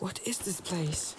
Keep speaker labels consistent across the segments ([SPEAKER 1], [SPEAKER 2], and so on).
[SPEAKER 1] What is this place?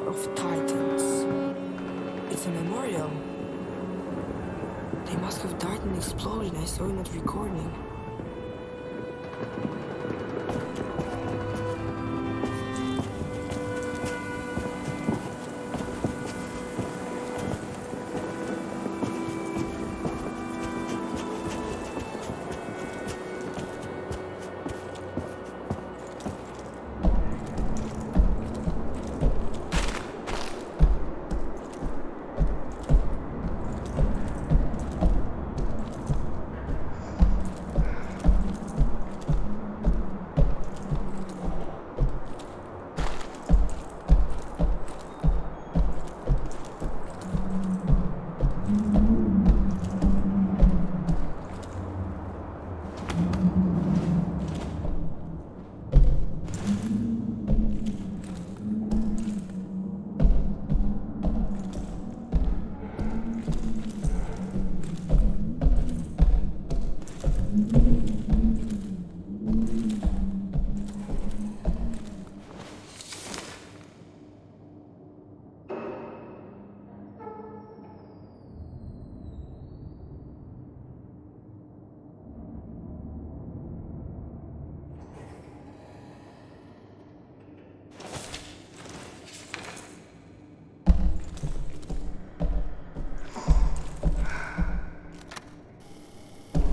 [SPEAKER 1] Of Titans. It's a memorial. They must have died in an explosion I saw in that recording.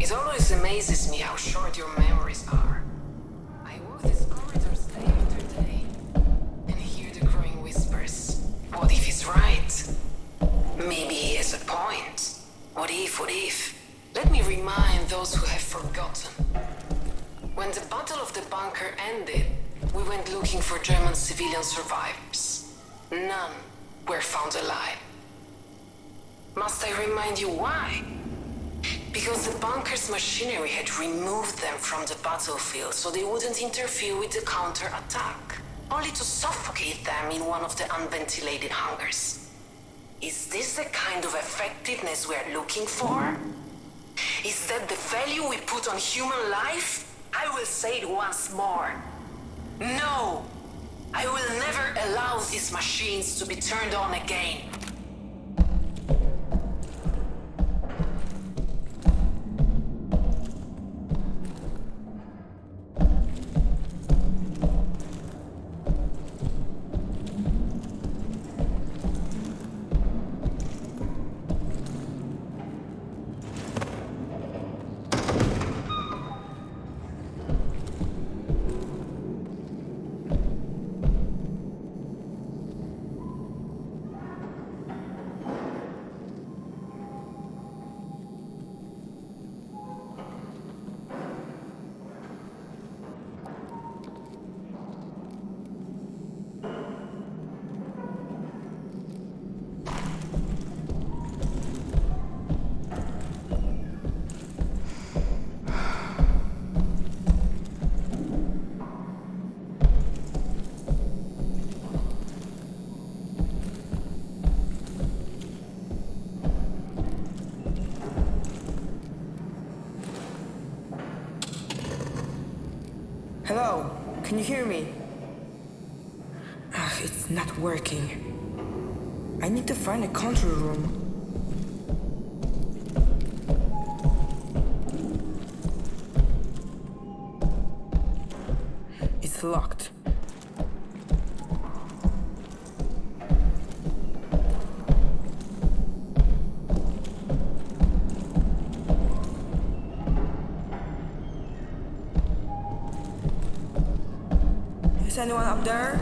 [SPEAKER 2] It always amazes me how short your memories are. I walk these corridors day after day and hear the growing whispers. What if he's right? Maybe he has a point. What if? Let me remind those who have forgotten. When the Battle of the Bunker ended, we went looking for German civilian survivors. None were found alive. Must I remind you why? Because the bunker's machinery had removed them from the battlefield so they wouldn't interfere with the counter-attack. only to suffocate them in one of the unventilated hungers. Is this the kind of effectiveness we are looking for? Is that the value we put on human life? I will say it once more. No! I will never allow these machines to be turned on again.
[SPEAKER 1] Hello, can you hear me? It's not working. I need to find a control room. It's locked. Is anyone up there?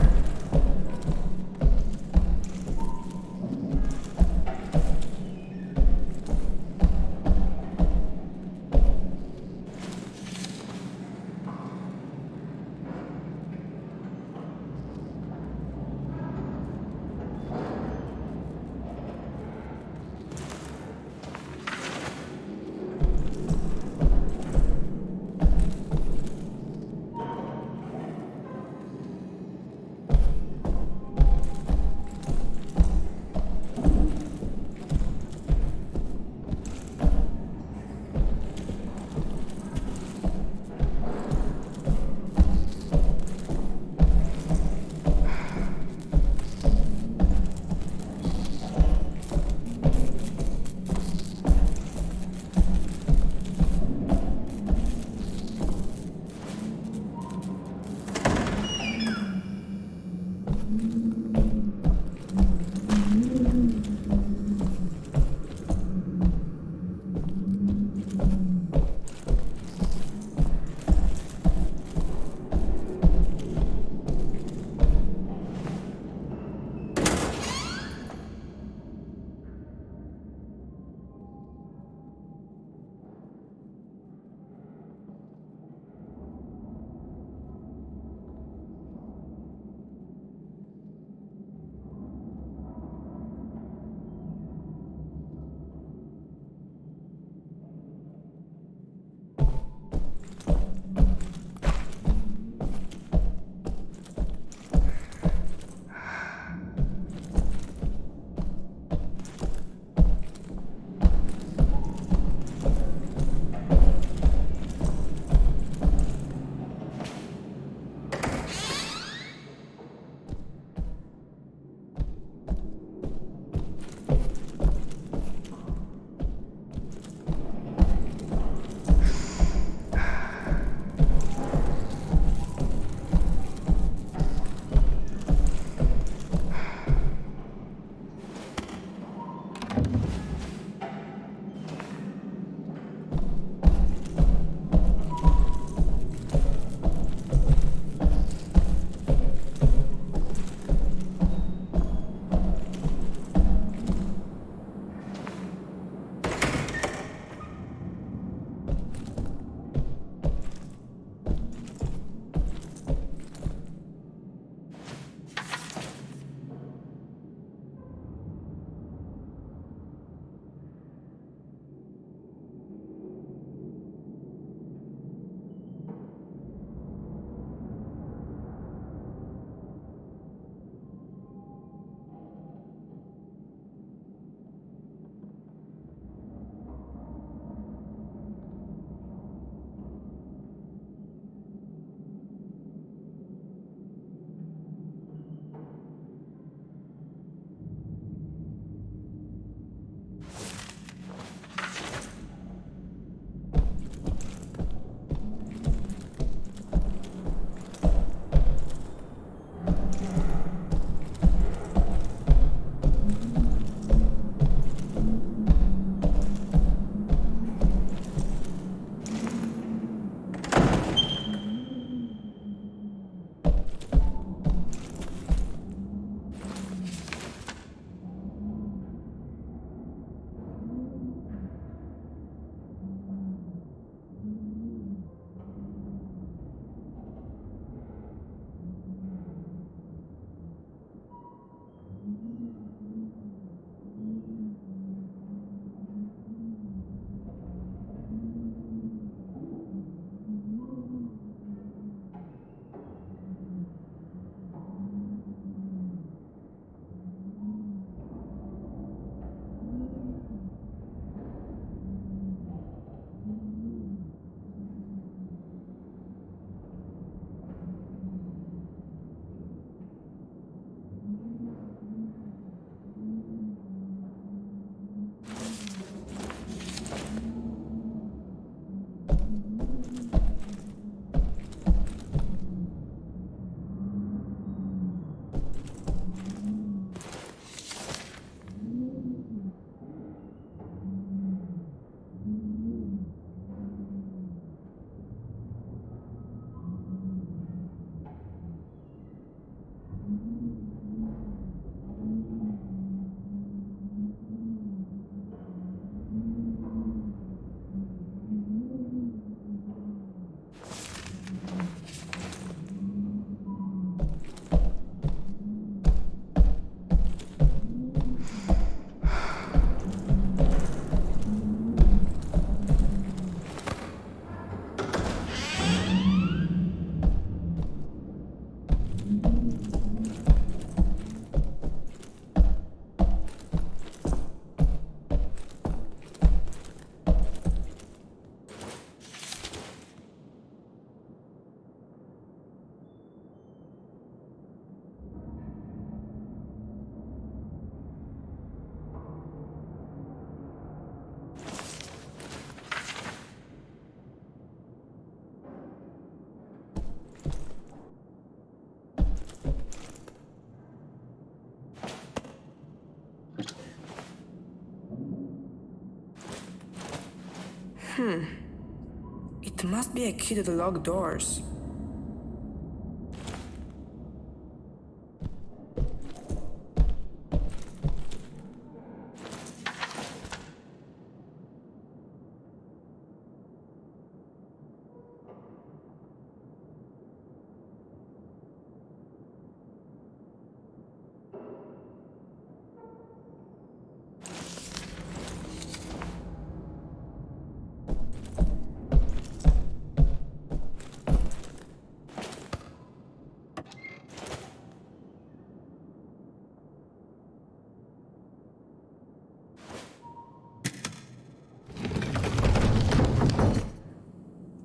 [SPEAKER 1] It must be a key to the locked doors.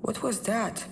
[SPEAKER 1] What was that?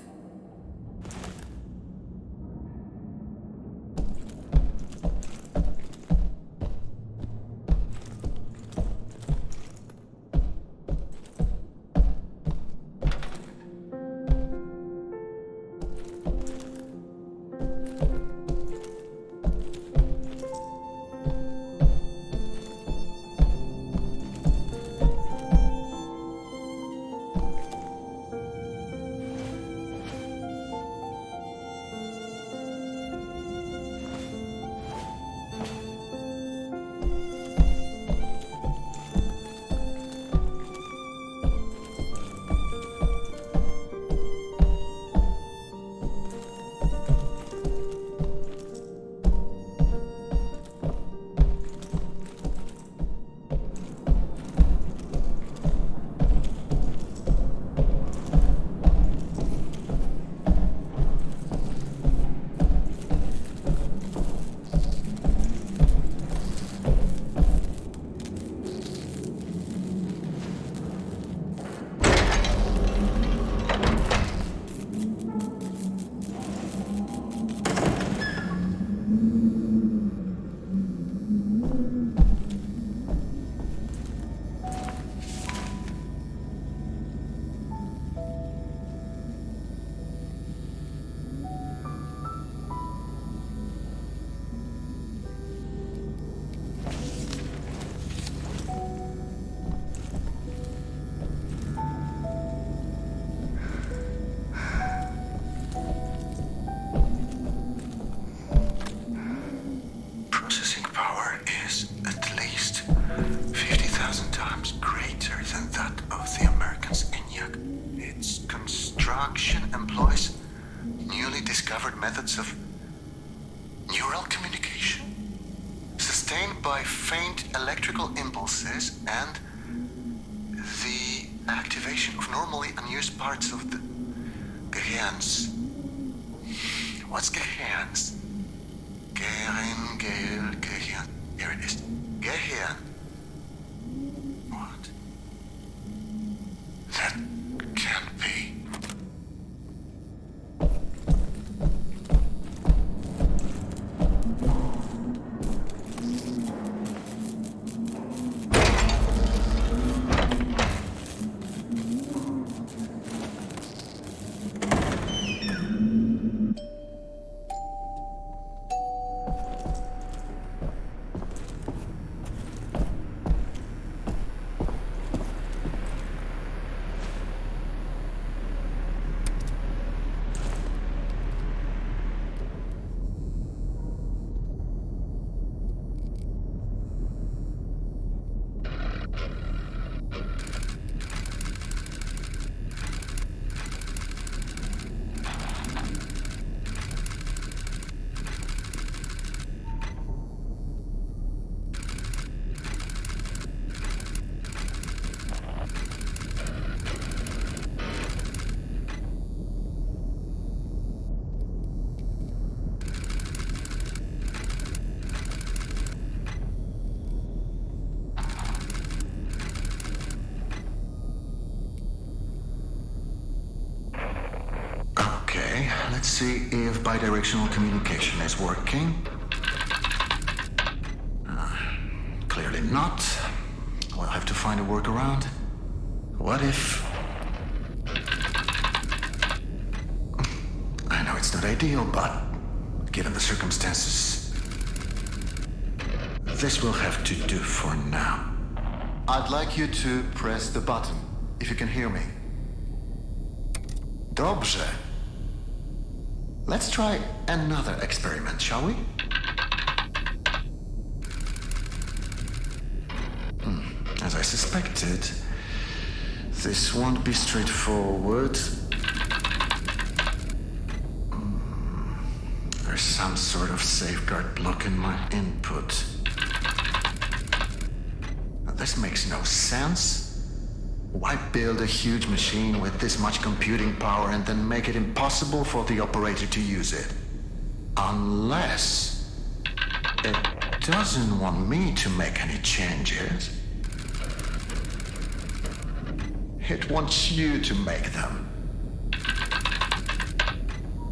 [SPEAKER 3] Methods of neural communication, sustained by faint electrical impulses and the activation of normally unused parts of the gehirns. What's gehirns? Gehirn. Here it is. Gehirn. What? That can't be. Let's see if bidirectional communication is working. Clearly not. We'll have to find a workaround. What if... I know it's not ideal, but given the circumstances, this will have to do for now. I'd like you to press the button, if you can hear me. Dobrze. Let's try another experiment, shall we? As I suspected, this won't be straightforward. There's some sort of safeguard blocking my input. Now, this makes no sense. Why build a huge machine with this much computing power and then make it impossible for the operator to use it? Unless it doesn't want me to make any changes. It wants you to make them.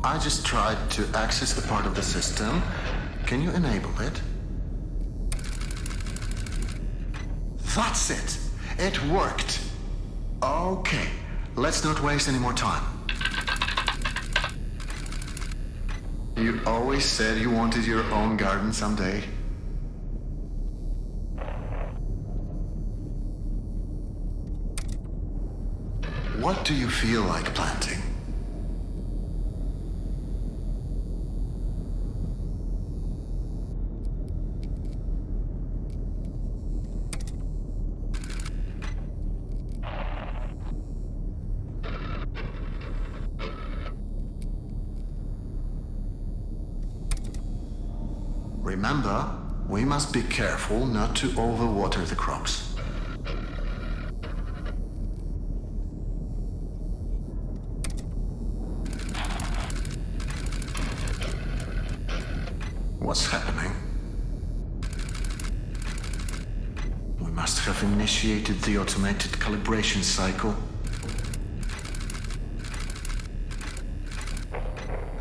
[SPEAKER 3] I just tried to access the part of the system. Can you enable it? That's it! It worked! Okay, let's not waste any more time. You always said you wanted your own garden someday. What do you feel like planting? Remember, we must be careful not to overwater the crops. What's happening? We must have initiated the automated calibration cycle.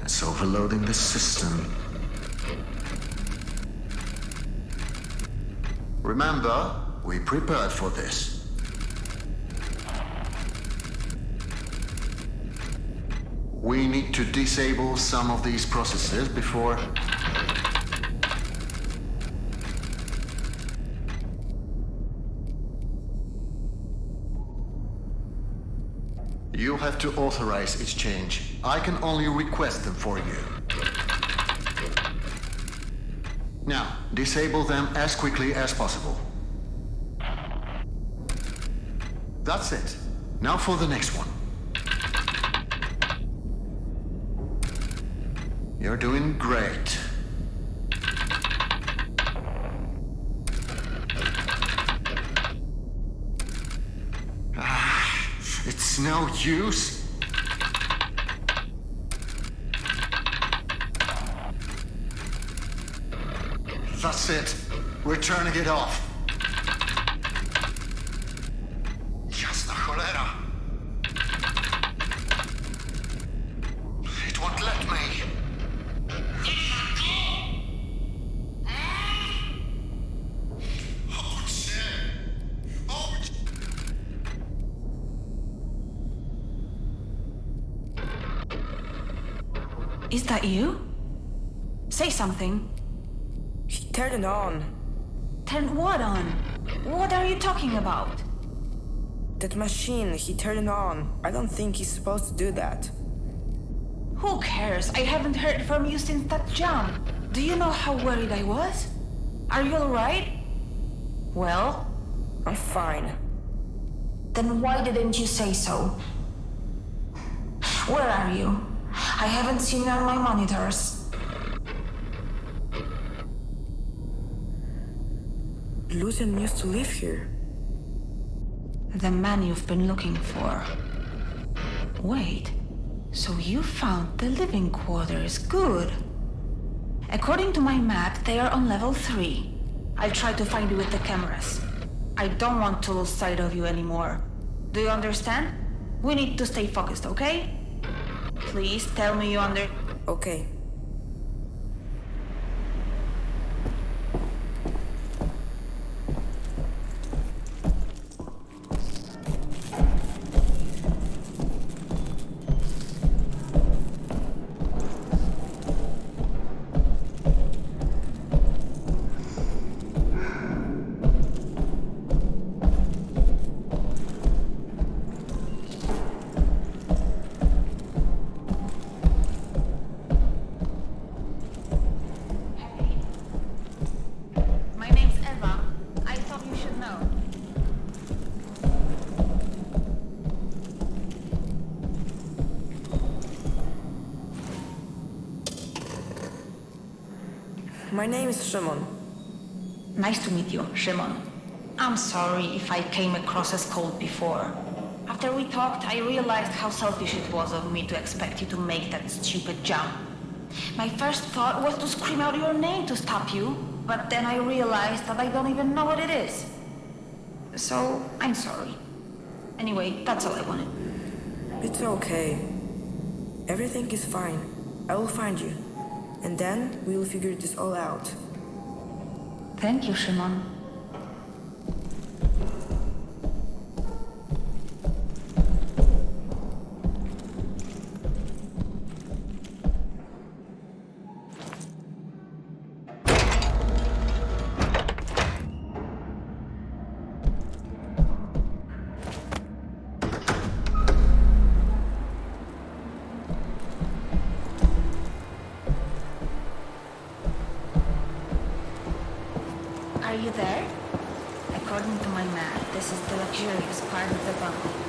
[SPEAKER 3] It's overloading the system. Remember, we prepared for this. We need to disable some of these processes before... You have to authorize its change. I can only request them for you. Now, disable them as quickly as possible. That's it. Now for the next one. You're doing great. It's no use. That's it. We're turning it off. Jasna cholera. It won't let me.
[SPEAKER 4] Is that you? Say something.
[SPEAKER 1] He turned it on.
[SPEAKER 4] Turn what on? What are you talking about?
[SPEAKER 1] That machine, he turned it on. I don't think he's supposed to do that.
[SPEAKER 4] Who cares? I haven't heard from you since that jump. Do you know how worried I was? Are you alright? Well?
[SPEAKER 1] I'm fine.
[SPEAKER 4] Then why didn't you say so? Where are you? I haven't seen you on my monitors.
[SPEAKER 1] Lucian used to live here.
[SPEAKER 4] The man you've been looking for. Wait, so you found the living quarters. Good. According to my map, they are on level 3. I'll try to find you with the cameras. I don't want to lose sight of you anymore. Do you understand? We need to stay focused, okay? Please tell me you
[SPEAKER 1] Okay. My name is Shimon.
[SPEAKER 4] Nice to meet you, Shimon. I'm sorry if I came across as cold before. After we talked, I realized how selfish it was of me to expect you to make that stupid jump. My first thought was to scream out your name to stop you, but then I realized that I don't even know what it is. So, I'm sorry. Anyway, that's all I wanted.
[SPEAKER 1] It's okay. Everything is fine. I will find you. And then we will figure this all out.
[SPEAKER 4] Thank you, Shimon. Are you there? According to my map, this is the luxurious part of the bungalow.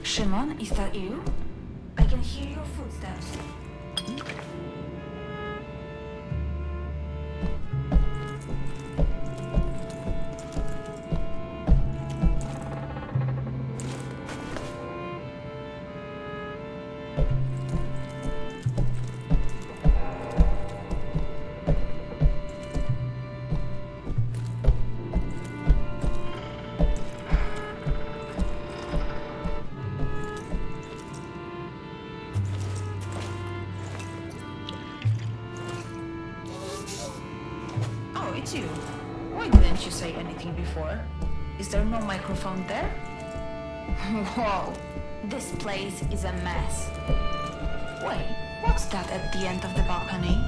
[SPEAKER 4] Shimon, is that you? I can hear your footsteps. It's you. Why didn't you say anything before? Is there no microphone there? Whoa, this place is a mess. Wait, what's that at the end of the balcony?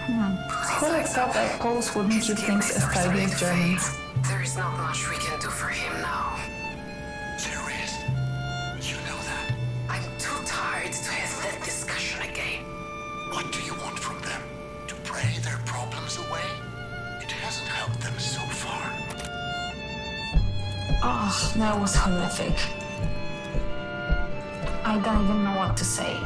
[SPEAKER 5] Who would have thought that Poles wouldn't keep things as tidy as Germans?
[SPEAKER 2] There is not much we can do for him now.
[SPEAKER 3] There is. You know that.
[SPEAKER 2] I'm too tired to have that discussion again.
[SPEAKER 3] What do you want from them? To pray their problems away? It hasn't helped them so far.
[SPEAKER 4] Oh, that was horrific. I don't even know what to say.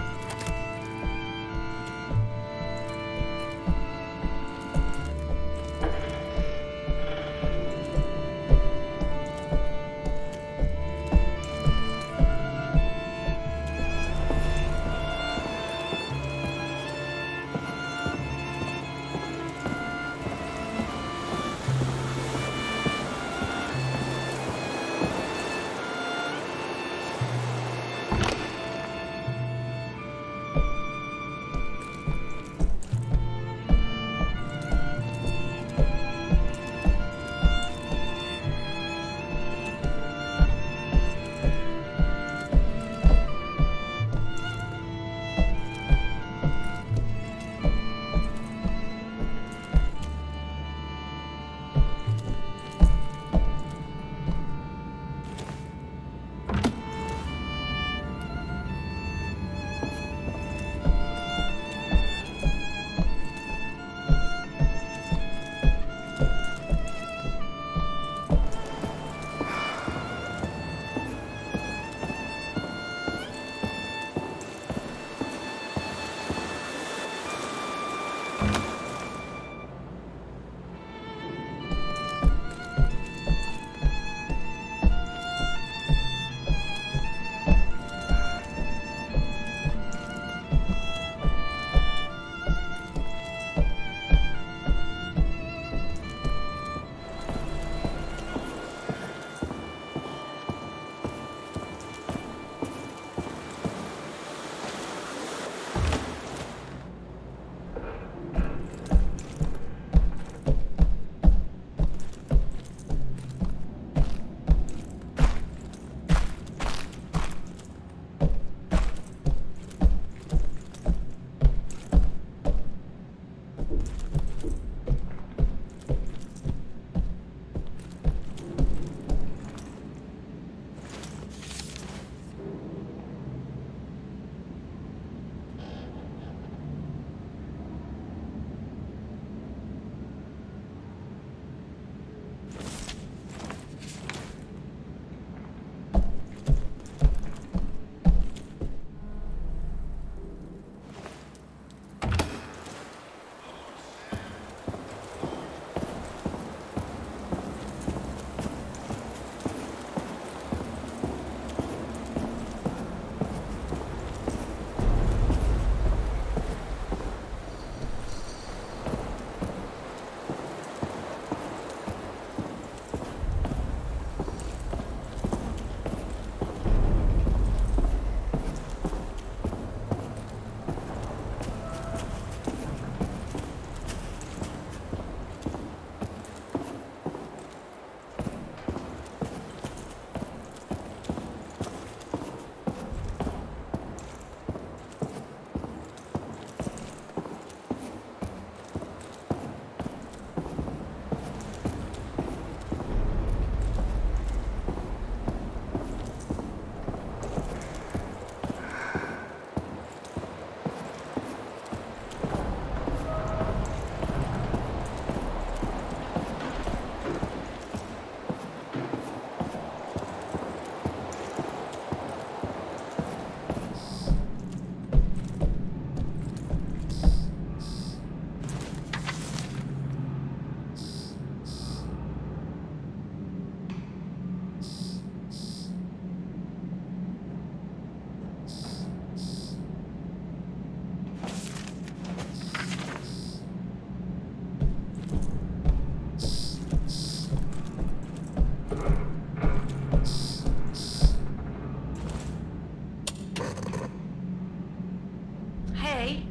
[SPEAKER 4] okay?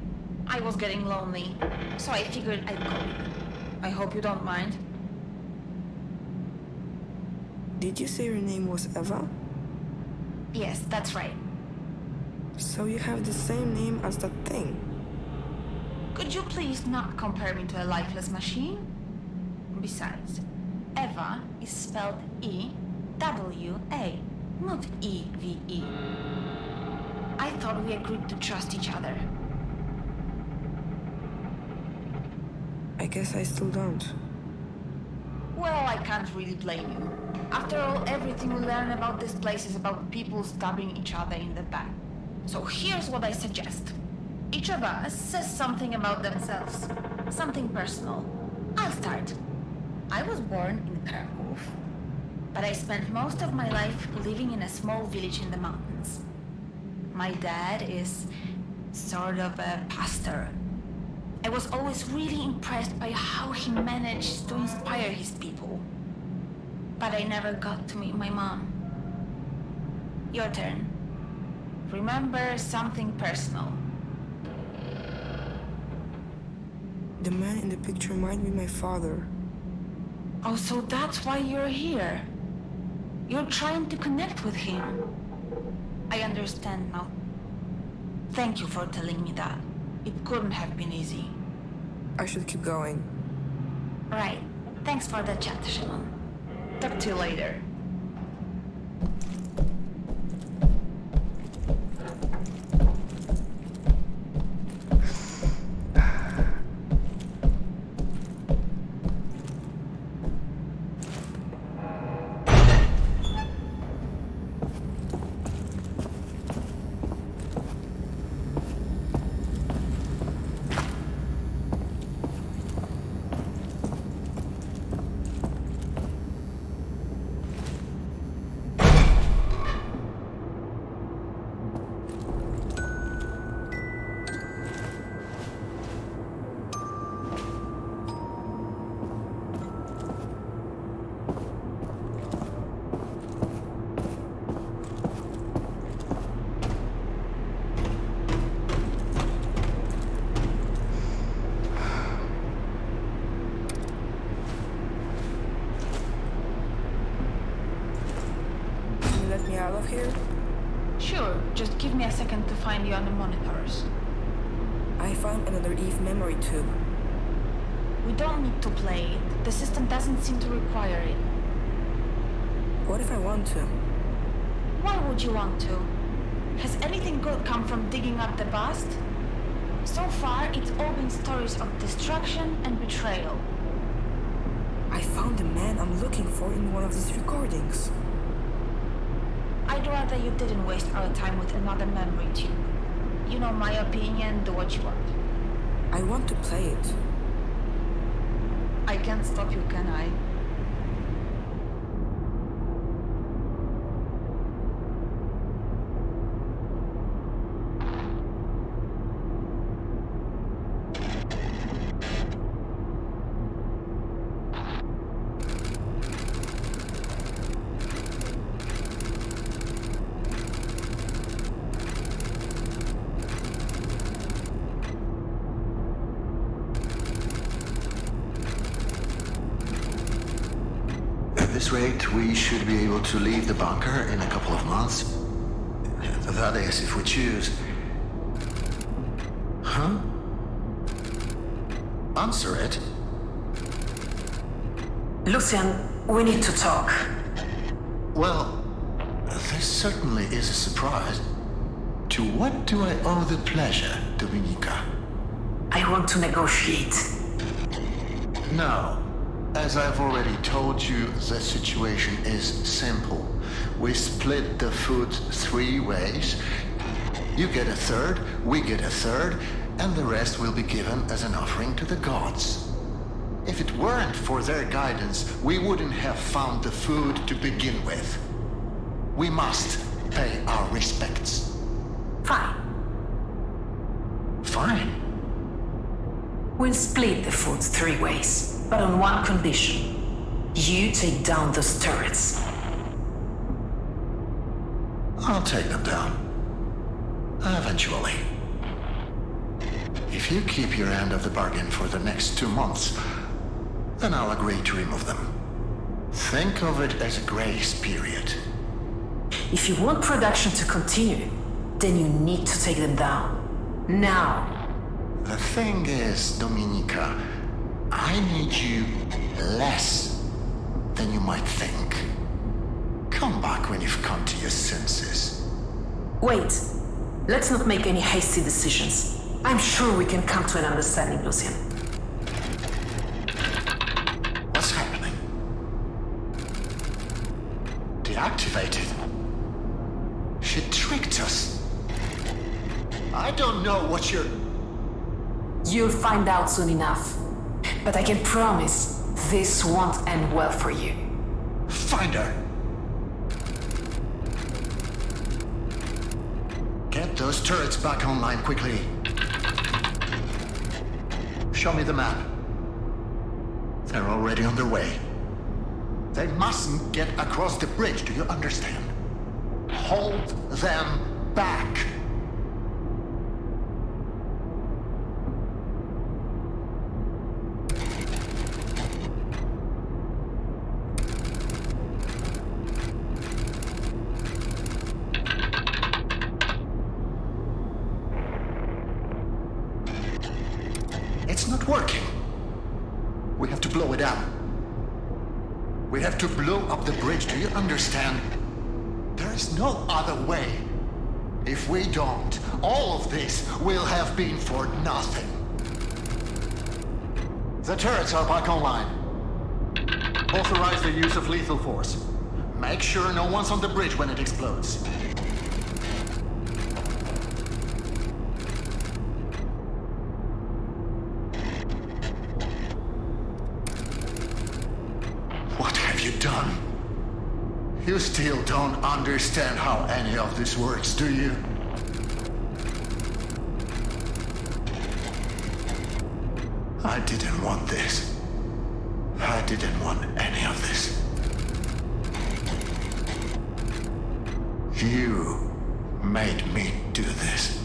[SPEAKER 4] I was getting lonely, so I figured I'd call you. I hope you don't mind.
[SPEAKER 1] Did you say your name was Eva?
[SPEAKER 4] Yes, that's right.
[SPEAKER 1] So you have the same name as that thing?
[SPEAKER 4] Could you please not compare me to a lifeless machine? Besides, Eva is spelled E-W-A, not E-V-E. I thought we agreed to trust each other.
[SPEAKER 1] I guess I still don't.
[SPEAKER 4] Well, I can't really blame you. After all, everything we learn about this place is about people stabbing each other in the back. So here's what I suggest. Each of us says something about themselves. Something personal. I'll start. I was born in Krakow, but I spent most of my life living in a small village in the mountains. My dad is sort of a pastor. I was always really impressed by how he managed to inspire his people. But I never got to meet my mom. Your turn. Remember something personal.
[SPEAKER 1] The man in the picture might be my father.
[SPEAKER 4] Oh, so that's why you're here. You're trying to connect with him. I understand now. Thank you for telling me that. It couldn't have been easy.
[SPEAKER 1] I should keep going.
[SPEAKER 4] Right. Thanks for the chat, Shimon. Talk to you later.
[SPEAKER 1] Out of here?
[SPEAKER 4] Sure, just give me a second to find you on the monitors.
[SPEAKER 1] I found another Eve memory tube.
[SPEAKER 4] We don't need to play it. The system doesn't seem to require it.
[SPEAKER 1] What if I want to?
[SPEAKER 4] Why would you want to? Has anything good come from digging up the past? So far, it's all been stories of destruction and betrayal.
[SPEAKER 1] I found the man I'm looking for in one of these recordings.
[SPEAKER 4] I'd rather you didn't waste our time with another memory tube. You know my opinion, do what you want.
[SPEAKER 1] I want to play it.
[SPEAKER 4] I can't stop you, can I?
[SPEAKER 3] At this rate, we should be able to leave the bunker in a couple of months. That is, if we choose. Huh? Answer it.
[SPEAKER 2] Lucian, we need to talk.
[SPEAKER 3] Well, this certainly is a surprise. To what do I owe the pleasure, Dominika?
[SPEAKER 2] I want to negotiate.
[SPEAKER 3] No. As I've already told you, the situation is simple. We split the food 3 ways. You get a third, we get a third, and the rest will be given as an offering to the gods. If it weren't for their guidance, we wouldn't have found the food to begin with. We must pay our respects.
[SPEAKER 2] Fine.
[SPEAKER 3] Fine.
[SPEAKER 2] We'll split the food 3 ways, but on one condition. You take down those turrets.
[SPEAKER 3] I'll take them down. Eventually. If you keep your end of the bargain for the next 2 months, then I'll agree to remove them. Think of it as a grace period.
[SPEAKER 2] If you want production to continue, then you need to take them down. Now.
[SPEAKER 3] The thing is, Dominika, I need you less than you might think. Come back when you've come to your senses.
[SPEAKER 2] Wait. Let's not make any hasty decisions. I'm sure we can come to an understanding, Lucian.
[SPEAKER 3] What's happening? Deactivated? She tricked us. I don't know what you're...
[SPEAKER 2] You'll find out soon enough. But I can promise this won't end well for you.
[SPEAKER 3] Find her. Get those turrets back online quickly. Show me the map. They're already on their way. They mustn't get across the bridge, do you understand? Hold them back. It's not working. We have to blow it up. We have to blow up the bridge, do you understand? There is no other way. If we don't, all of this will have been for nothing. The turrets are back online. Authorize the use of lethal force. Make sure no one's on the bridge when it explodes. What have you done? You still don't understand how any of this works, do you? I didn't want this. I didn't want any of this. You made me do this.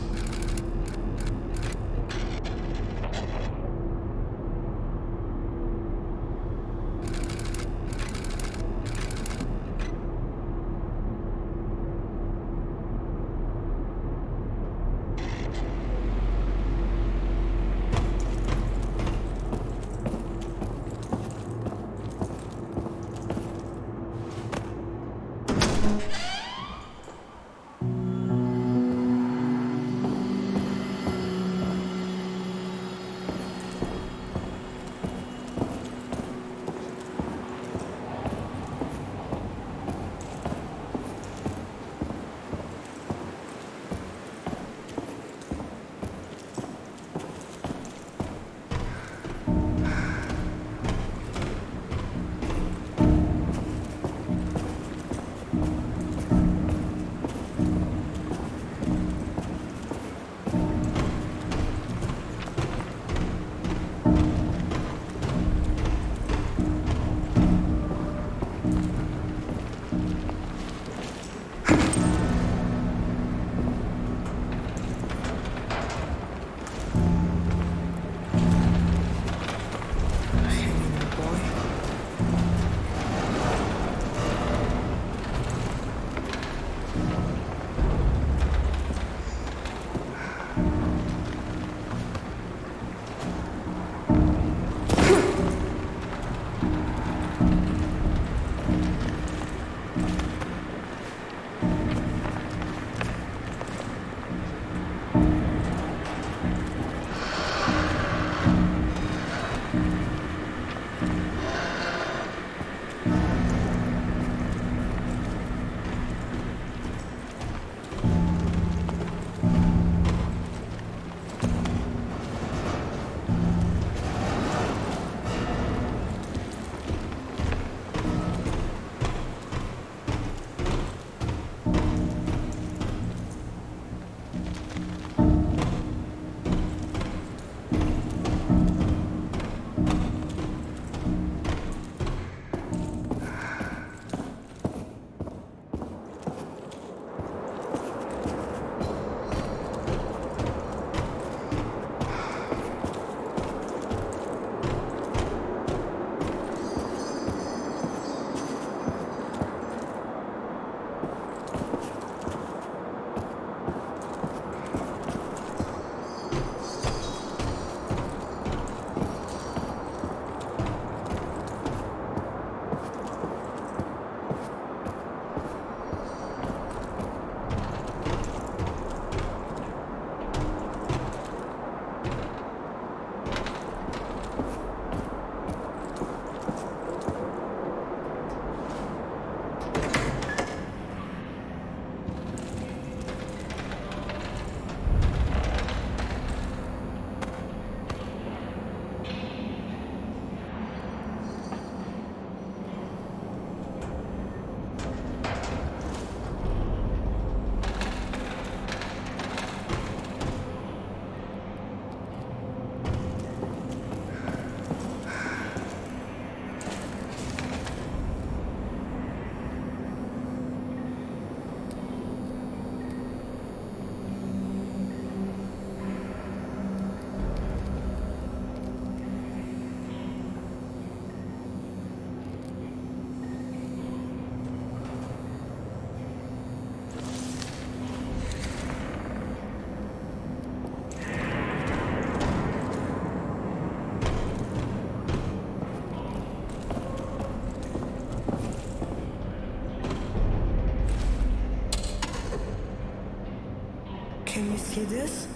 [SPEAKER 1] See this?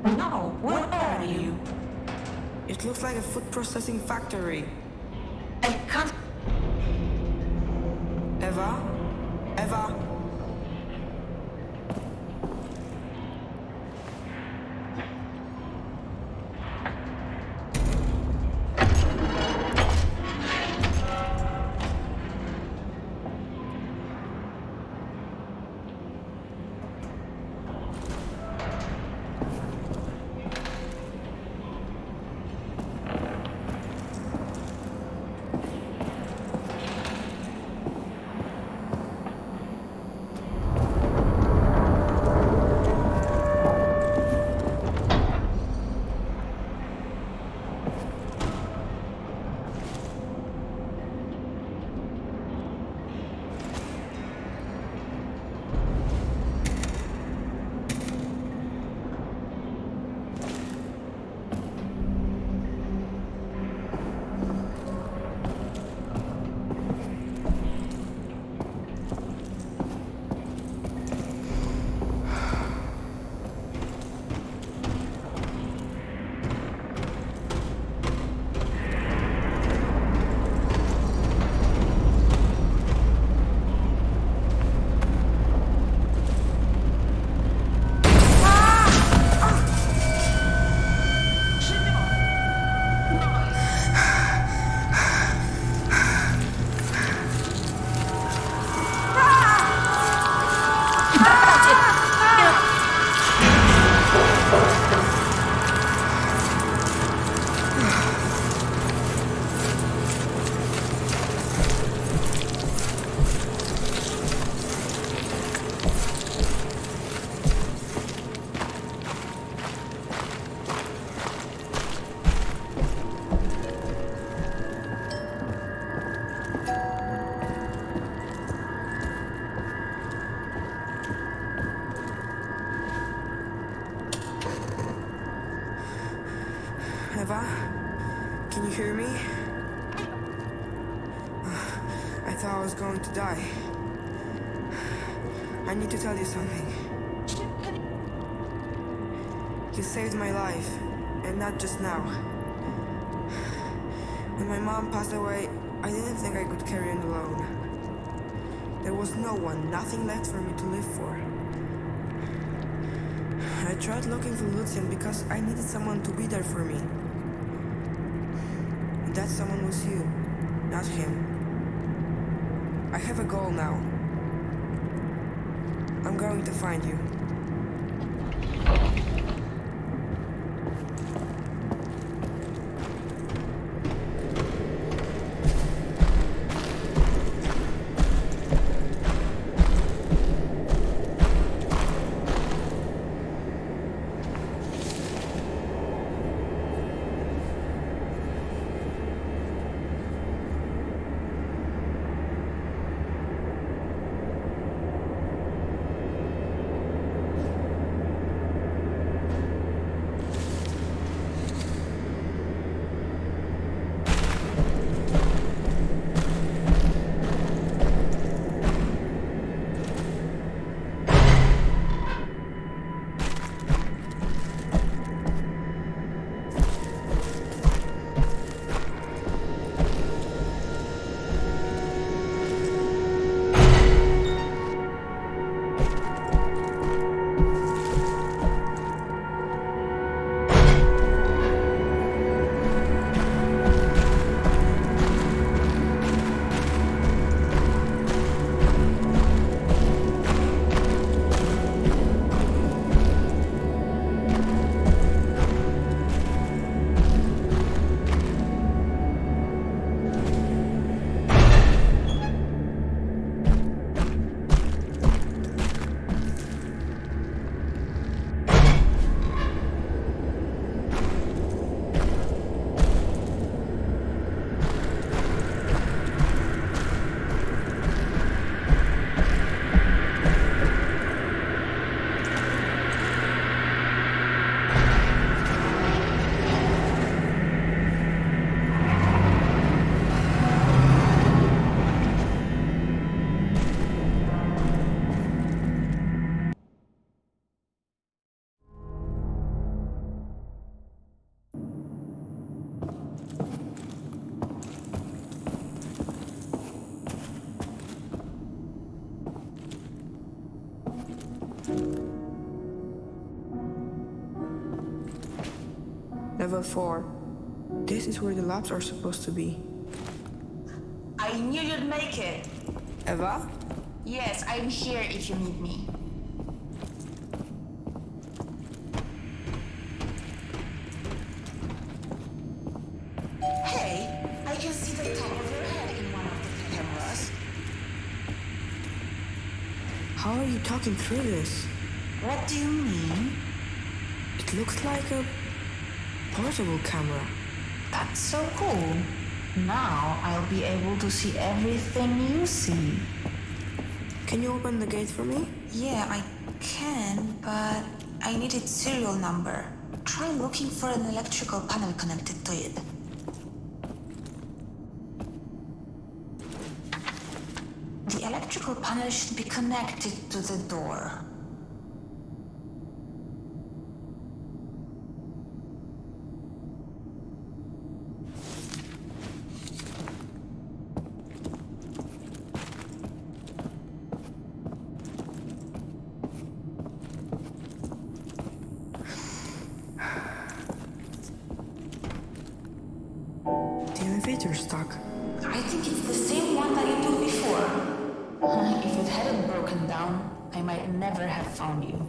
[SPEAKER 4] No, where are you?
[SPEAKER 1] It looks like a food processing factory.
[SPEAKER 4] I can't.
[SPEAKER 1] Eva? Eva? Eva? Can you hear me? I thought I was going to die. I need to tell you something. You saved my life, and not just now. When my mom passed away, I didn't think I could carry on alone. There was no one, nothing left for me to live for. I tried looking for Lucian because I needed someone to be there for me. That someone was you, not him. I have a goal now. I'm going to find you. Level 4. This is where the labs are supposed to be.
[SPEAKER 4] I knew you'd make it.
[SPEAKER 1] Eva?
[SPEAKER 4] Yes, I'm here if you need me. Hey, I can see the top of your head in one of the cameras.
[SPEAKER 1] How are you talking through this?
[SPEAKER 4] What do you mean?
[SPEAKER 1] It looks like a portable camera.
[SPEAKER 4] That's so cool. Now I'll be able to see everything you see.
[SPEAKER 1] Can you open the gate for me?
[SPEAKER 4] Yeah, I can, but I need its serial number. Try looking for an electrical panel connected to it. The electrical panel should be connected to the door.
[SPEAKER 1] The elevator's stuck.
[SPEAKER 4] I think it's the same one that you took before. If it hadn't broken down, I might never have found you.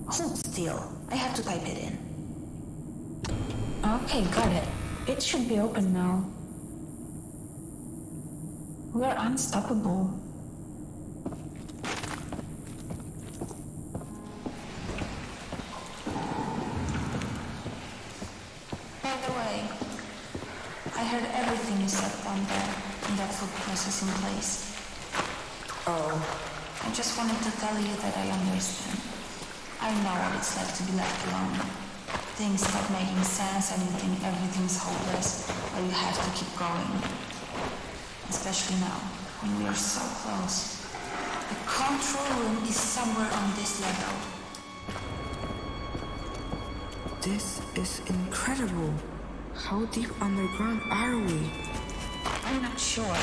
[SPEAKER 4] Hold still. I have to type it in. Okay, got it. It should be open now. We're unstoppable. By the way, I heard everything you said down there in that food processing place.
[SPEAKER 1] Oh,
[SPEAKER 4] I just wanted to tell you that I understand. I know what it's like to be left alone. Things stop making sense and you think everything's hopeless, but you have to keep going. Especially now, when we are so close. The control room is somewhere on this level.
[SPEAKER 1] this is incredible. How deep underground are we?
[SPEAKER 4] I'm not sure.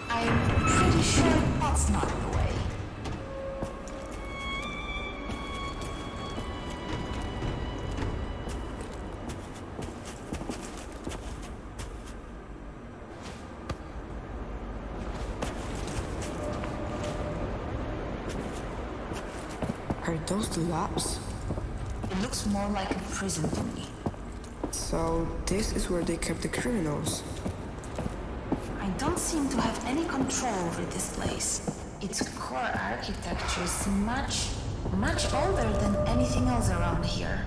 [SPEAKER 4] I'm pretty sure that's not the way.
[SPEAKER 1] Are those the labs?
[SPEAKER 4] It looks more like a prison to me.
[SPEAKER 1] So this is where they kept the criminals.
[SPEAKER 4] I don't seem to have any control over this place. Its core architecture is much older than anything else around here.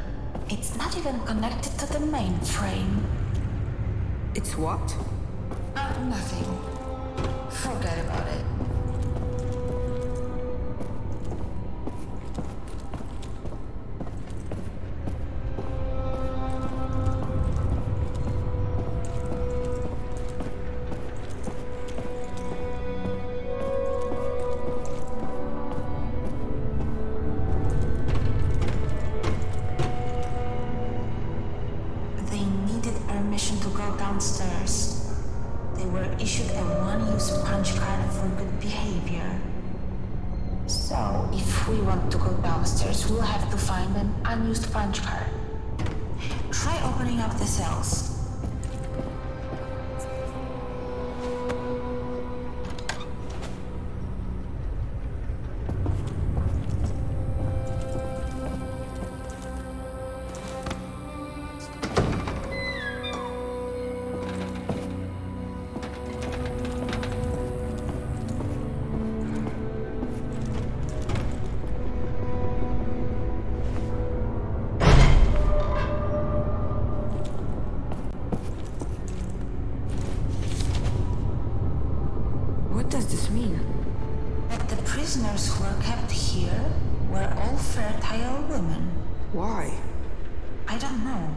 [SPEAKER 4] It's not even connected to the mainframe.
[SPEAKER 1] It's what?
[SPEAKER 4] Nothing. Forget about it. To go downstairs. They were issued a one-use punch card for good behavior. So, if we want to go downstairs, we'll have to find an unused punch card. Try opening up the cells. But the prisoners who were kept here were all fertile women.
[SPEAKER 1] Why?
[SPEAKER 4] I don't know.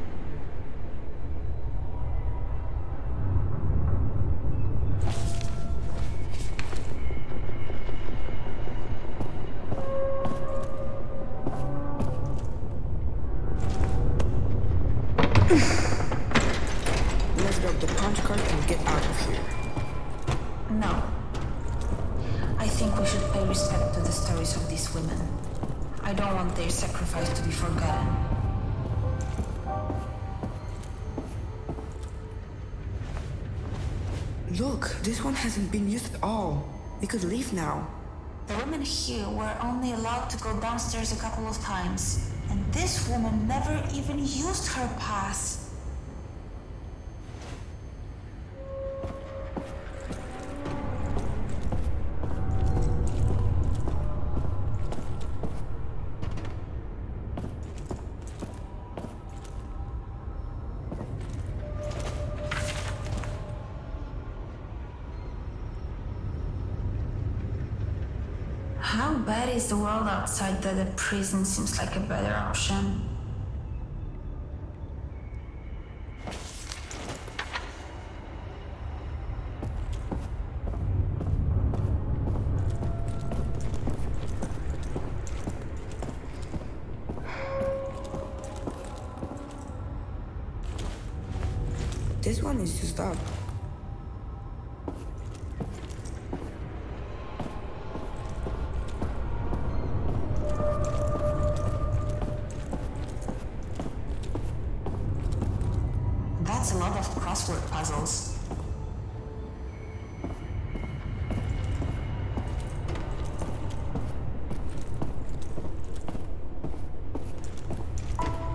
[SPEAKER 1] Let's grab the punch card and get out of here.
[SPEAKER 4] No. I think we should pay respect to the stories of these women. I don't want their sacrifice to be forgotten.
[SPEAKER 1] Look, this one hasn't been used at all. We could leave now.
[SPEAKER 4] The women here were only allowed to go downstairs a couple of times, and this woman never even used her pass. How bad is the world outside that a prison seems like a better option?
[SPEAKER 1] This one is used up.
[SPEAKER 4] That's a lot of crossword puzzles.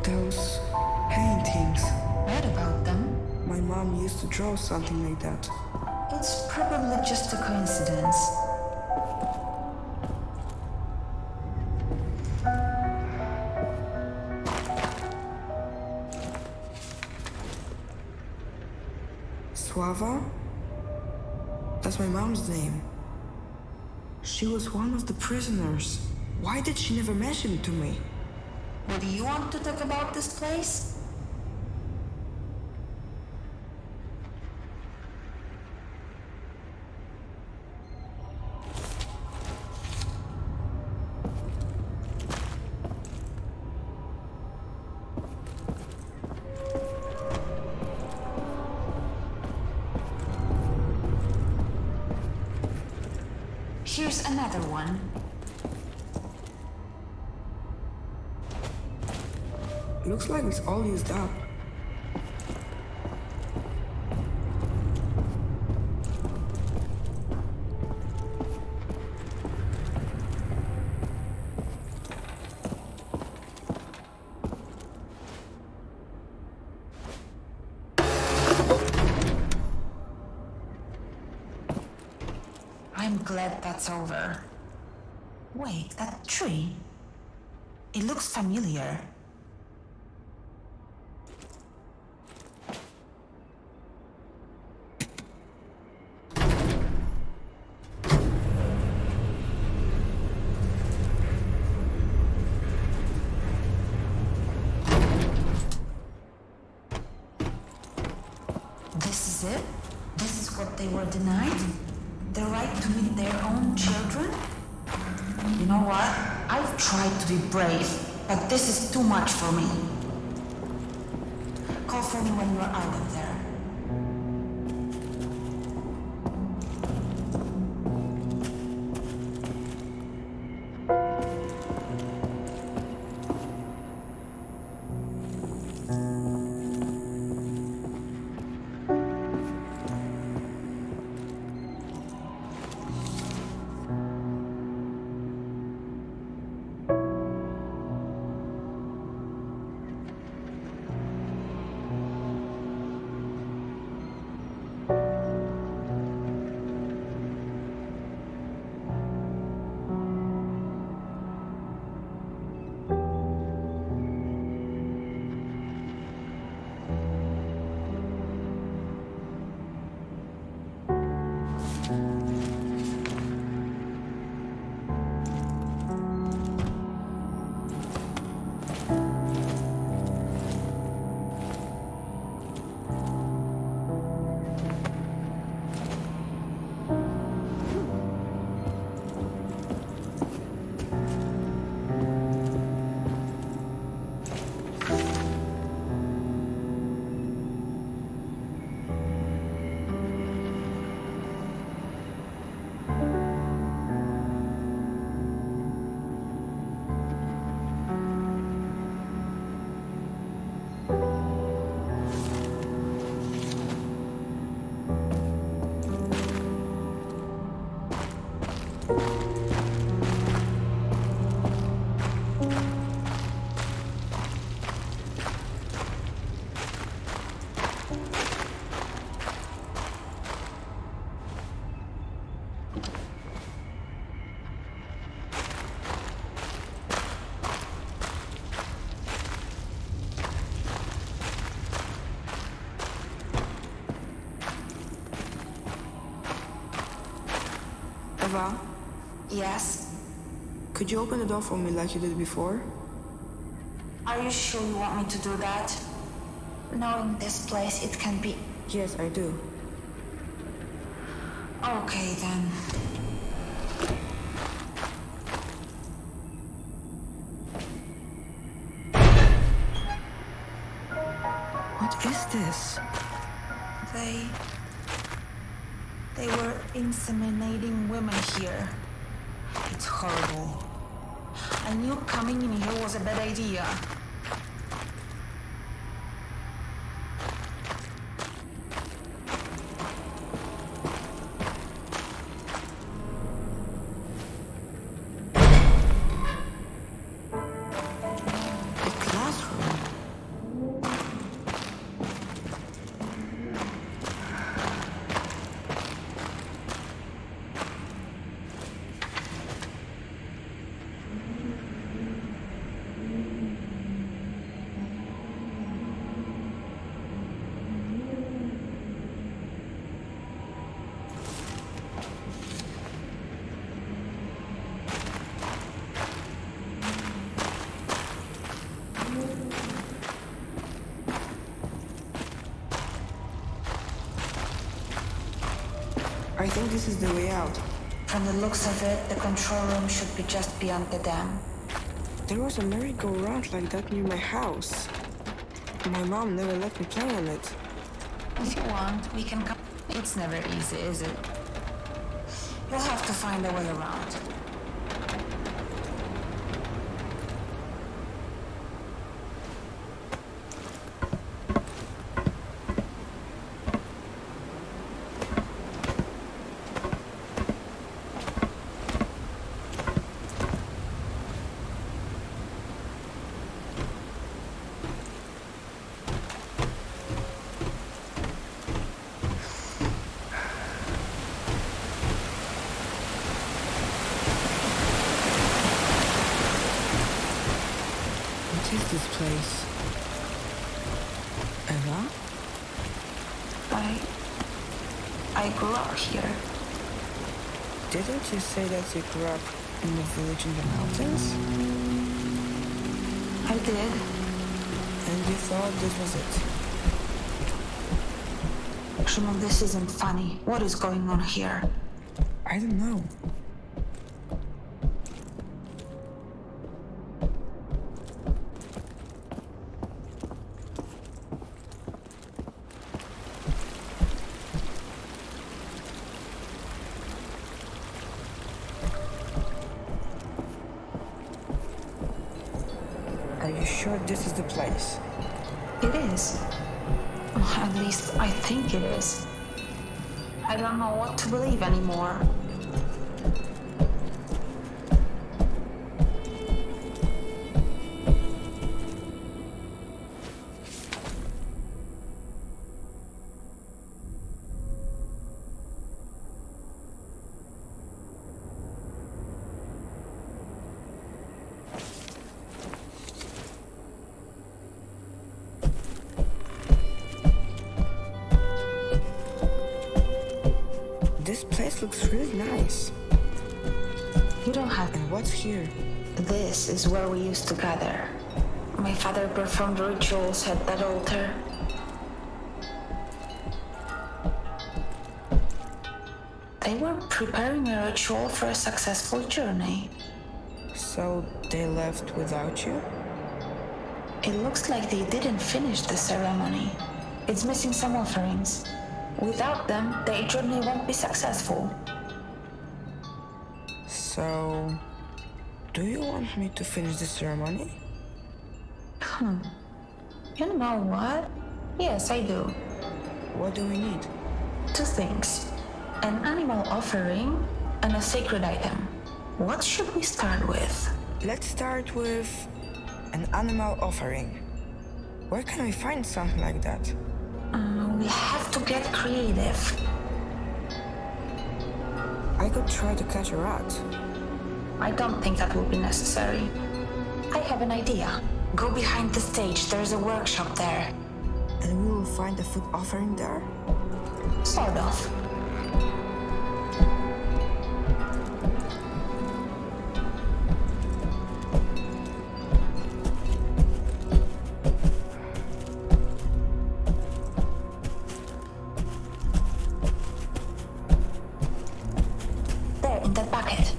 [SPEAKER 1] Those paintings.
[SPEAKER 4] Read about them?
[SPEAKER 1] My mom used to draw something like that.
[SPEAKER 4] It's probably just a coincidence.
[SPEAKER 1] Suava? That's my mom's name. She was one of the prisoners. Why did she never mention it to me?
[SPEAKER 4] Would you want to talk about this place? Here's another one.
[SPEAKER 1] Looks like it's all used up.
[SPEAKER 4] I'm glad that's over. Wait, that tree? It looks familiar. This is it? This is what they were denied? The right to meet their own children? You know what? I've tried to be brave, but this is too much for me. Call for me when you're out of there.
[SPEAKER 1] Eva,
[SPEAKER 4] Yes?
[SPEAKER 1] could you open the door for me like you did before?
[SPEAKER 4] Are you sure you want me to do that? Knowing this place, it can be...
[SPEAKER 1] Yes, I do.
[SPEAKER 4] Okay, then.
[SPEAKER 1] What is this?
[SPEAKER 4] They were inseminating women here. It's horrible. I knew coming in here was a bad idea.
[SPEAKER 1] A classroom. I think this is the way out.
[SPEAKER 4] From the looks of it, the control room should be just beyond the dam.
[SPEAKER 1] There was a merry-go-round like that near my house. My mom never let me play on it.
[SPEAKER 4] If you want, we can come. It's never easy, is it? You'll have to find a way around.
[SPEAKER 1] What is this place? Eva?
[SPEAKER 4] I grew up here.
[SPEAKER 1] Didn't you say that you grew up in a village in the mountains?
[SPEAKER 4] I did.
[SPEAKER 1] And you thought this was it?
[SPEAKER 4] Shimon, this isn't funny. What is going on here?
[SPEAKER 1] I don't know. Are you sure this is the place?
[SPEAKER 4] It is. At least I think it is. I don't know what to believe anymore.
[SPEAKER 1] This place looks really nice.
[SPEAKER 4] You don't have...
[SPEAKER 1] And what's here?
[SPEAKER 4] This is where we used to gather. My father performed rituals at that altar. They were preparing a ritual for a successful journey.
[SPEAKER 1] So they left without you?
[SPEAKER 4] It looks like they didn't finish the ceremony. It's missing some offerings. Without them, their journey won't be successful.
[SPEAKER 1] So, do you want me to finish the ceremony?
[SPEAKER 4] You know what? Yes, I do.
[SPEAKER 1] What do we need?
[SPEAKER 4] 2 things. An animal offering and a sacred item. What should we start with?
[SPEAKER 1] Let's start with an animal offering. Where can we find something like that?
[SPEAKER 4] We have to get creative.
[SPEAKER 1] I could try to catch a rat.
[SPEAKER 4] I don't think that will be necessary. I have an idea. Go behind the stage, there's a workshop there.
[SPEAKER 1] And we will find a food offering there?
[SPEAKER 4] Sort of. There, in that bucket.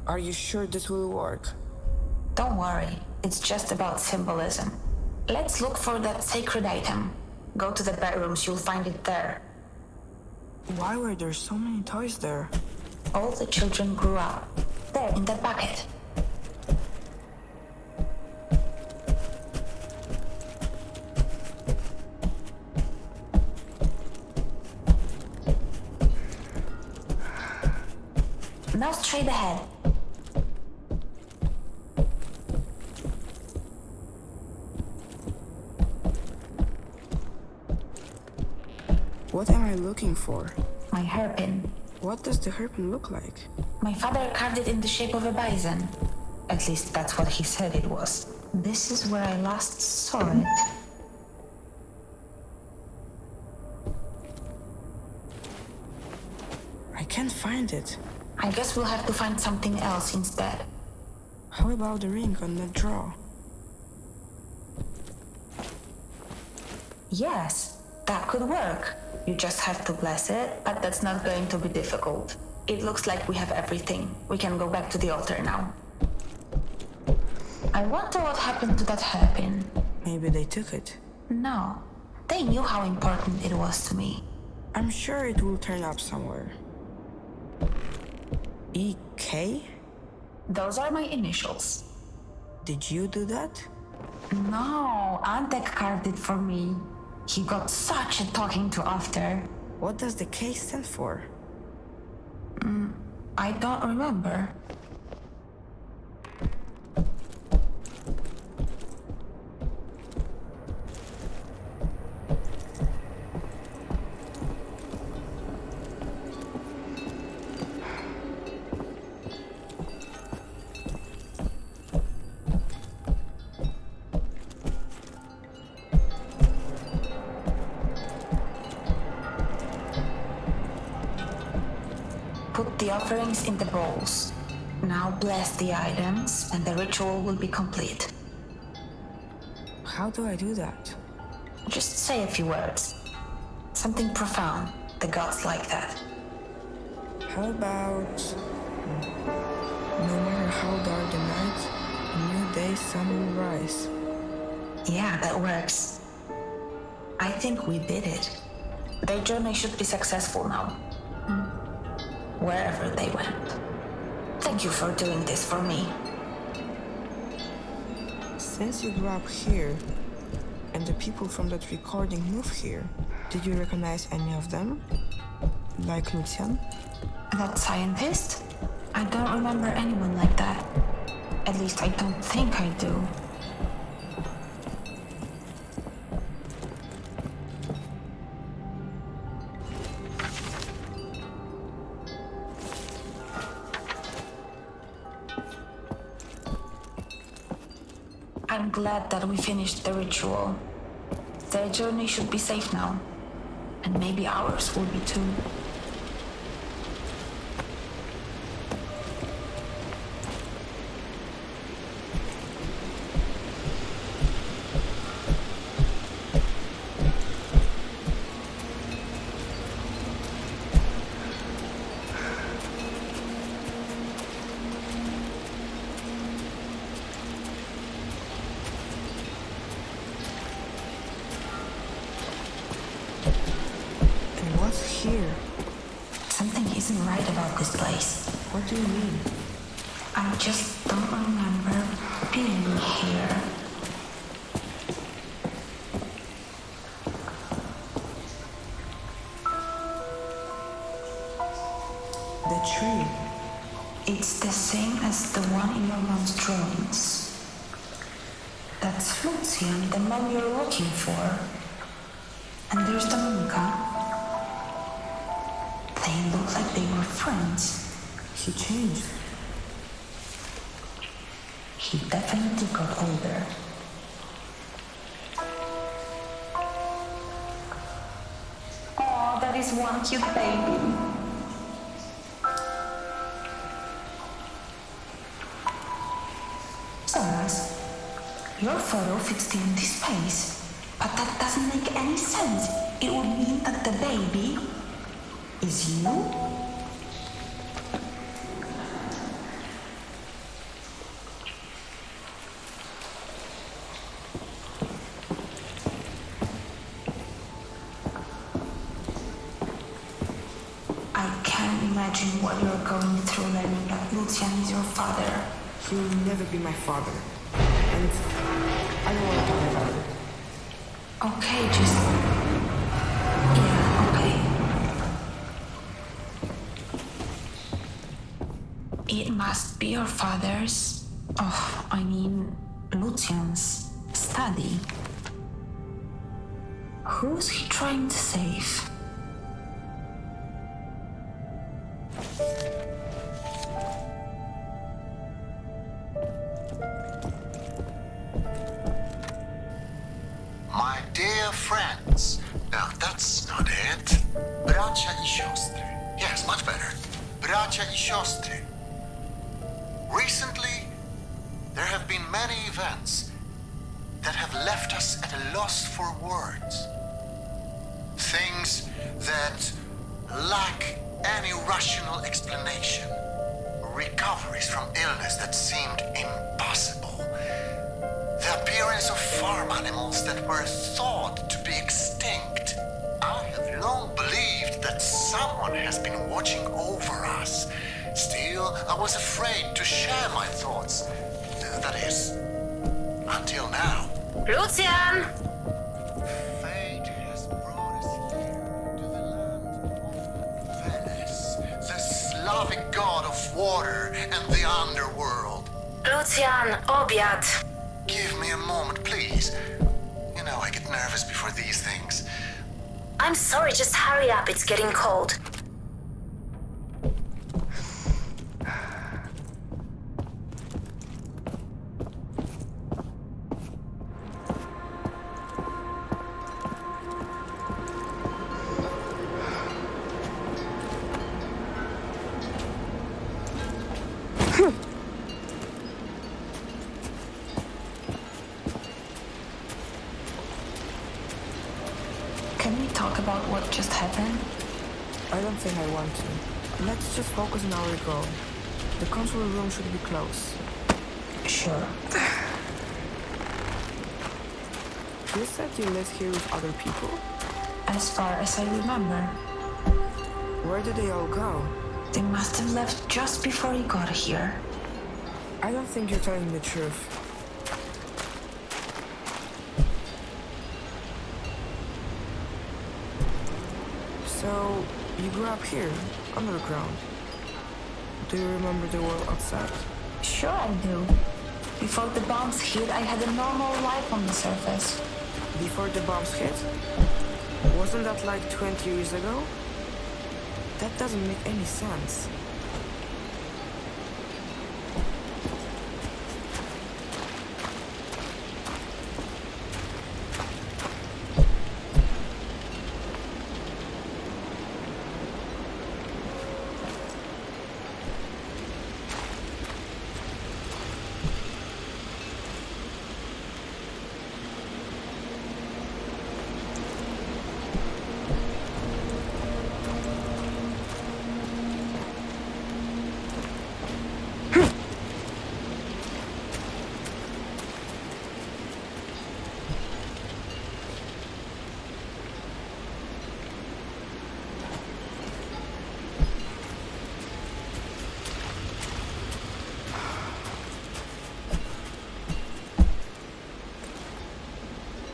[SPEAKER 1] Are you sure this will work?
[SPEAKER 4] Don't worry, it's just about symbolism. Let's look for that sacred item. Go to the bedrooms, you'll find it there.
[SPEAKER 1] Why were there so many toys there?
[SPEAKER 4] All the children grew up. There, in that bucket. Now straight ahead.
[SPEAKER 1] What am I looking for?
[SPEAKER 4] My hairpin.
[SPEAKER 1] What does the hairpin look like?
[SPEAKER 4] My father carved it in the shape of a bison. At least that's what he said it was. This is where I last saw it.
[SPEAKER 1] I can't find it.
[SPEAKER 4] I guess we'll have to find something else instead.
[SPEAKER 1] How about the ring on the drawer?
[SPEAKER 4] Yes, that could work. You just have to bless it, but that's not going to be difficult. It looks like we have everything. We can go back to the altar now. I wonder what happened to that hairpin.
[SPEAKER 1] Maybe they took it.
[SPEAKER 4] No, they knew how important it was to me.
[SPEAKER 1] I'm sure it will turn up somewhere. EK?
[SPEAKER 4] Those are my initials.
[SPEAKER 1] Did you do that?
[SPEAKER 4] No, Antek carved it for me. He got such a talking to after.
[SPEAKER 1] What does the K stand for?
[SPEAKER 4] I don't remember. Put the offerings in the bowls. Now bless the items and the ritual will be complete.
[SPEAKER 1] How do I do that?
[SPEAKER 4] Just say a few words. Something profound. The gods like that.
[SPEAKER 1] How about... No matter how dark the night, a new day sun will rise.
[SPEAKER 4] Yeah, that works. I think we did it. Their journey should be successful now. Wherever they went. Thank you for doing this for me.
[SPEAKER 1] Since you grew up here, and the people from that recording moved here, did you recognize any of them? Like Lucian?
[SPEAKER 4] That scientist? I don't remember anyone like that. At least I don't think I do. I'm glad that we finished the ritual. Their journey should be safe now. And maybe ours will be too.
[SPEAKER 1] Here.
[SPEAKER 4] Something isn't right about this place.
[SPEAKER 1] What do you mean?
[SPEAKER 4] I just don't remember being here.
[SPEAKER 1] tree.
[SPEAKER 4] It's the same as the one in your mom's drawings. That's Lucian, the man you're looking for. And there's Dominica. They look like they were friends.
[SPEAKER 1] He changed.
[SPEAKER 4] He definitely got older. Oh, that is one cute baby. Thomas, your photo fits the empty space, but that doesn't make any sense. It would mean that the baby is you? I can't imagine what you're going through learning that Lucian is your father.
[SPEAKER 1] He will never be my father. And I don't want to talk about it.
[SPEAKER 4] Okay, just... Yeah, okay. It must be your father's... Oh, I mean, Lucian's study. Who's he trying to save?
[SPEAKER 3] My dear friends, no, that's not it. Bracia I siostry. Yes, much better. Bracia I siostry. Recently, there have been many events that have left us at a loss for words. Things that lack any rational explanation. Recoveries from illness that seemed impossible. The appearance of farm animals that were thought to be extinct. I have long believed that someone has been watching over us. Still, I was afraid to share my thoughts. That is, until now.
[SPEAKER 2] Lucian!
[SPEAKER 3] Fate has brought us here to the land of Venice, the Slavic god of water and the underworld.
[SPEAKER 2] Lucian, obiad.
[SPEAKER 3] Give me a moment, please. You know I get nervous before these things.
[SPEAKER 2] I'm sorry, just hurry up, it's getting cold.
[SPEAKER 4] Can we talk about what just happened?
[SPEAKER 1] I don't think I want to. Let's just focus on our goal. The control room should be close.
[SPEAKER 4] Sure.
[SPEAKER 1] You said you live here with other people?
[SPEAKER 4] As far as I remember,
[SPEAKER 1] Where did they all go?
[SPEAKER 4] they must have left just before you got here.
[SPEAKER 1] I don't think you're telling the truth. So, you grew up here, underground. Do you remember the world outside?
[SPEAKER 4] Sure I do. Before the bombs hit, I had a normal life on the surface.
[SPEAKER 1] Before the bombs hit? Wasn't that like 20 years ago? That doesn't make any sense.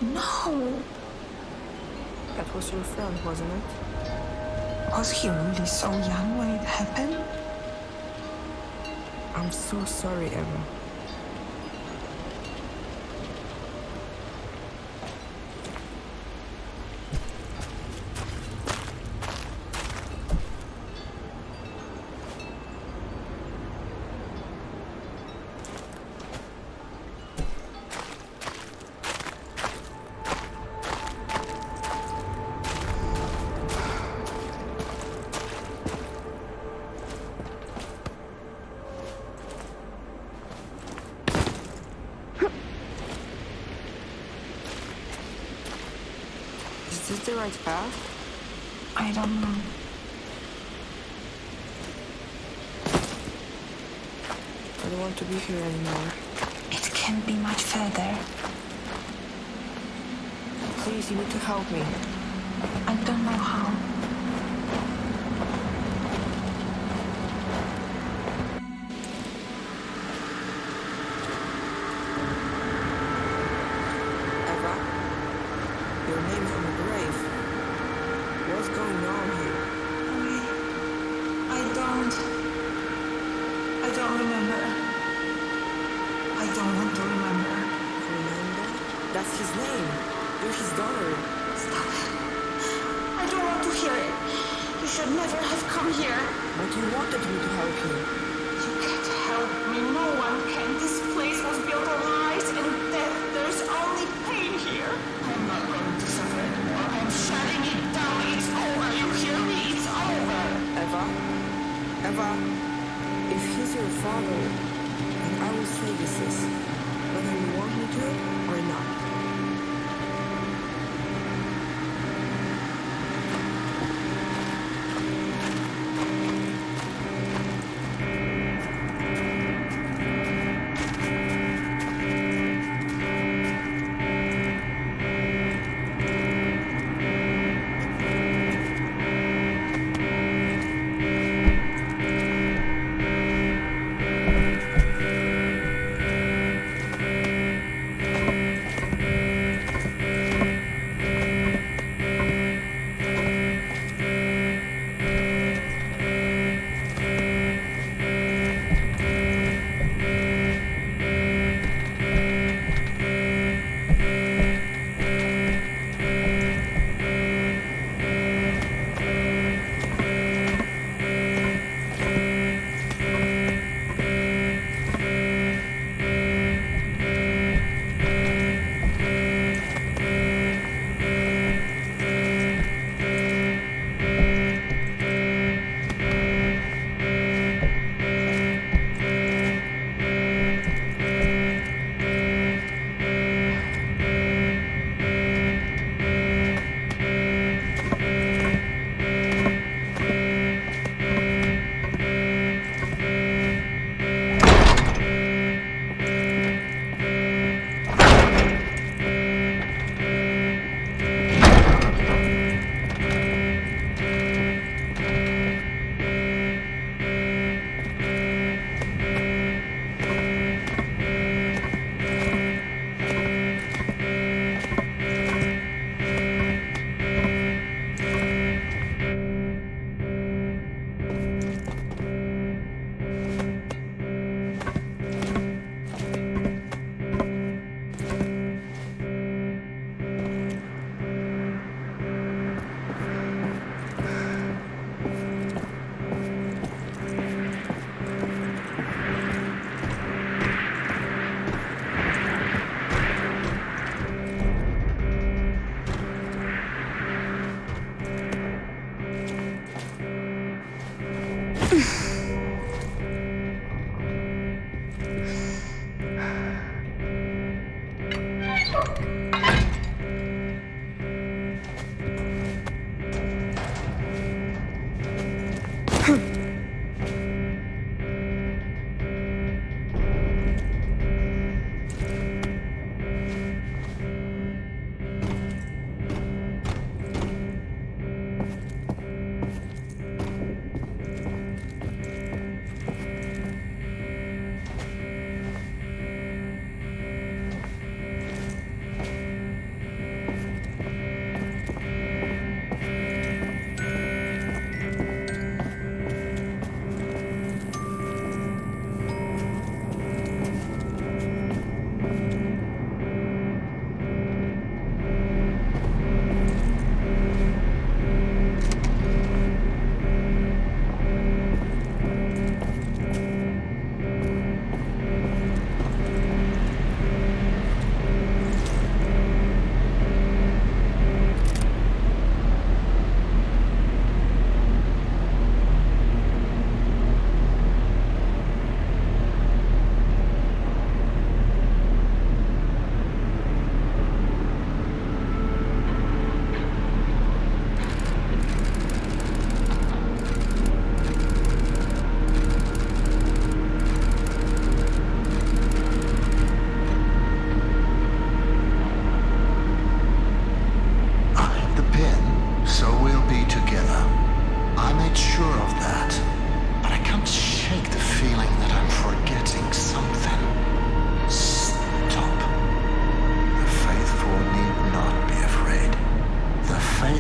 [SPEAKER 4] No!
[SPEAKER 1] That was your friend, wasn't it?
[SPEAKER 4] Was he really so young when it happened?
[SPEAKER 1] I'm so sorry, Eva. Is this the right path?
[SPEAKER 4] I don't know.
[SPEAKER 1] I don't want to be here anymore.
[SPEAKER 4] It can't be much further.
[SPEAKER 1] Please, you need to help me.
[SPEAKER 4] I don't know how.
[SPEAKER 1] Eva, your name is on the grave. What's going on here?
[SPEAKER 4] I don't remember. I don't want to remember.
[SPEAKER 1] Remember? That's his name. You're his daughter.
[SPEAKER 4] Stop it. I don't want to hear it. You should never have come here.
[SPEAKER 1] But you wanted me to help you.
[SPEAKER 4] You can't help me. No one can. This place was built on lies and death. There's only pain here. I'm not going to suffer anymore. I'm shutting it down. It's over. You hear me? It's over.
[SPEAKER 1] Eva, if he's your father, then I will say this is, whether you want me to or not.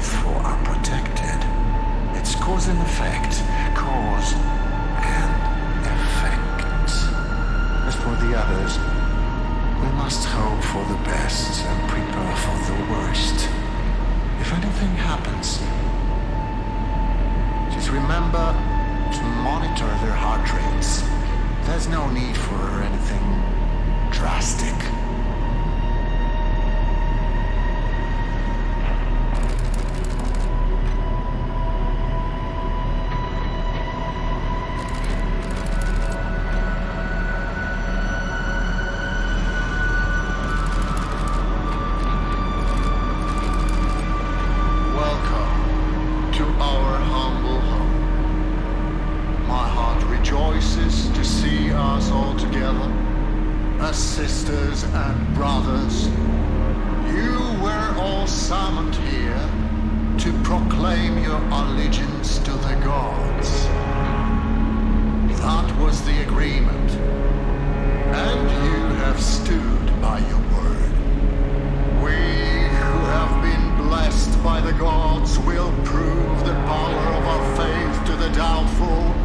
[SPEAKER 3] faithful are protected. It's cause and effect. Cause and effect. As for the others, we must hope for the best and prepare for the worst. If anything happens, just remember to monitor their heart rates. There's no need for anything drastic. Sisters and brothers, you were all summoned here to proclaim your allegiance to the gods. That was the agreement, and you have stood by your word. We who have been blessed by the gods will prove the power of our faith to the doubtful.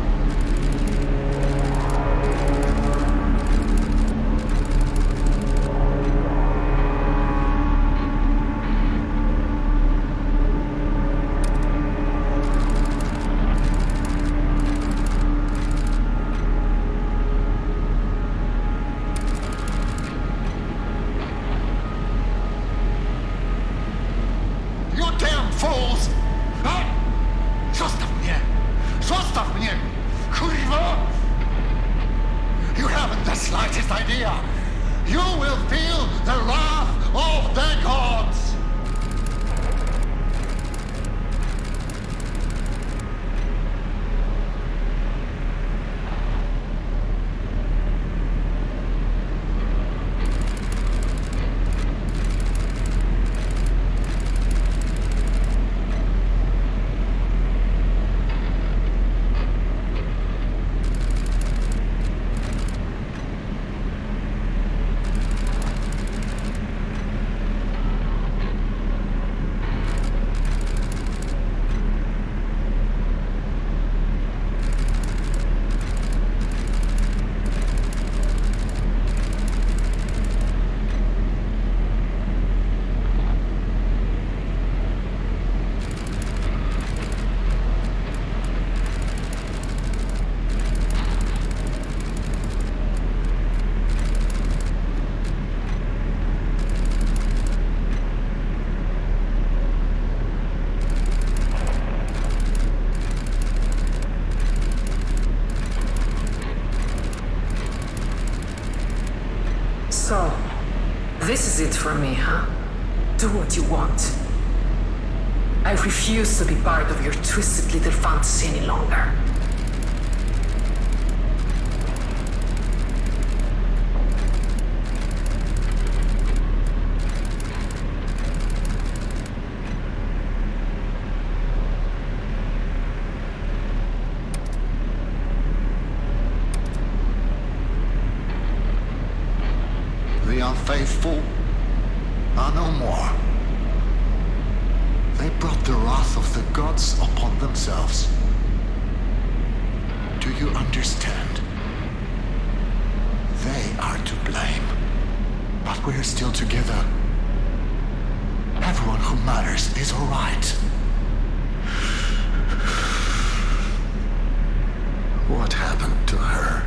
[SPEAKER 2] So, this is it for me, huh? Do what you want. I refuse to be part of your twisted little fantasy any longer.
[SPEAKER 3] The unfaithful are no more. They brought the wrath of the gods upon themselves. Do you understand? They are to blame. But we're still together. Everyone who matters is alright. What happened to her?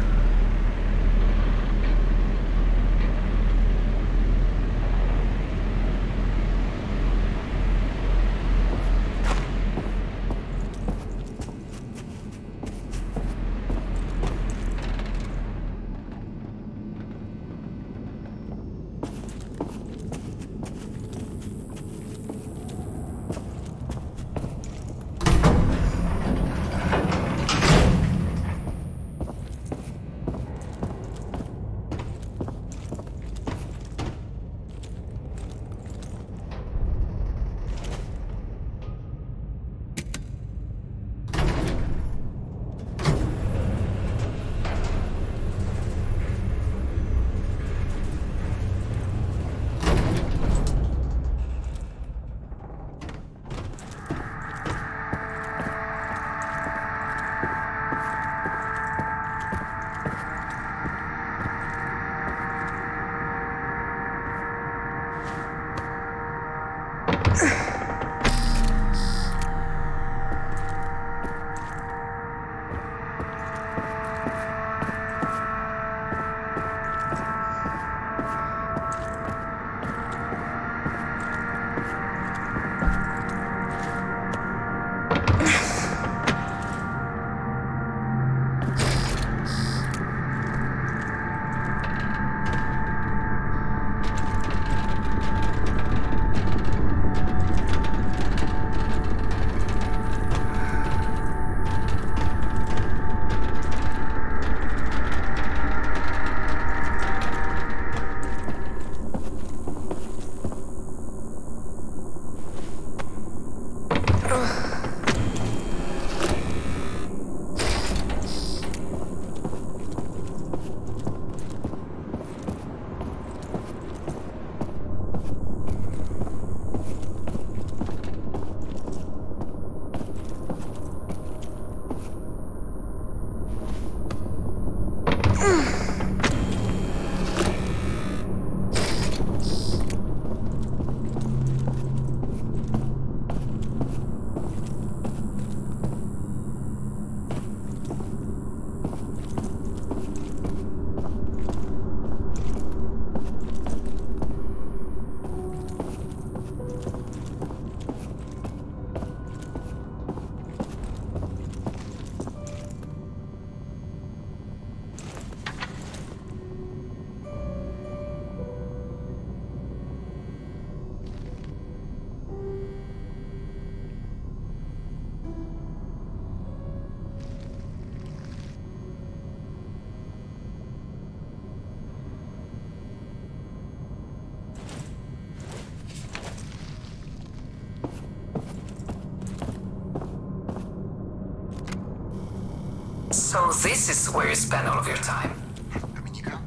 [SPEAKER 2] So this is where you spend all of your time.
[SPEAKER 3] Dominika?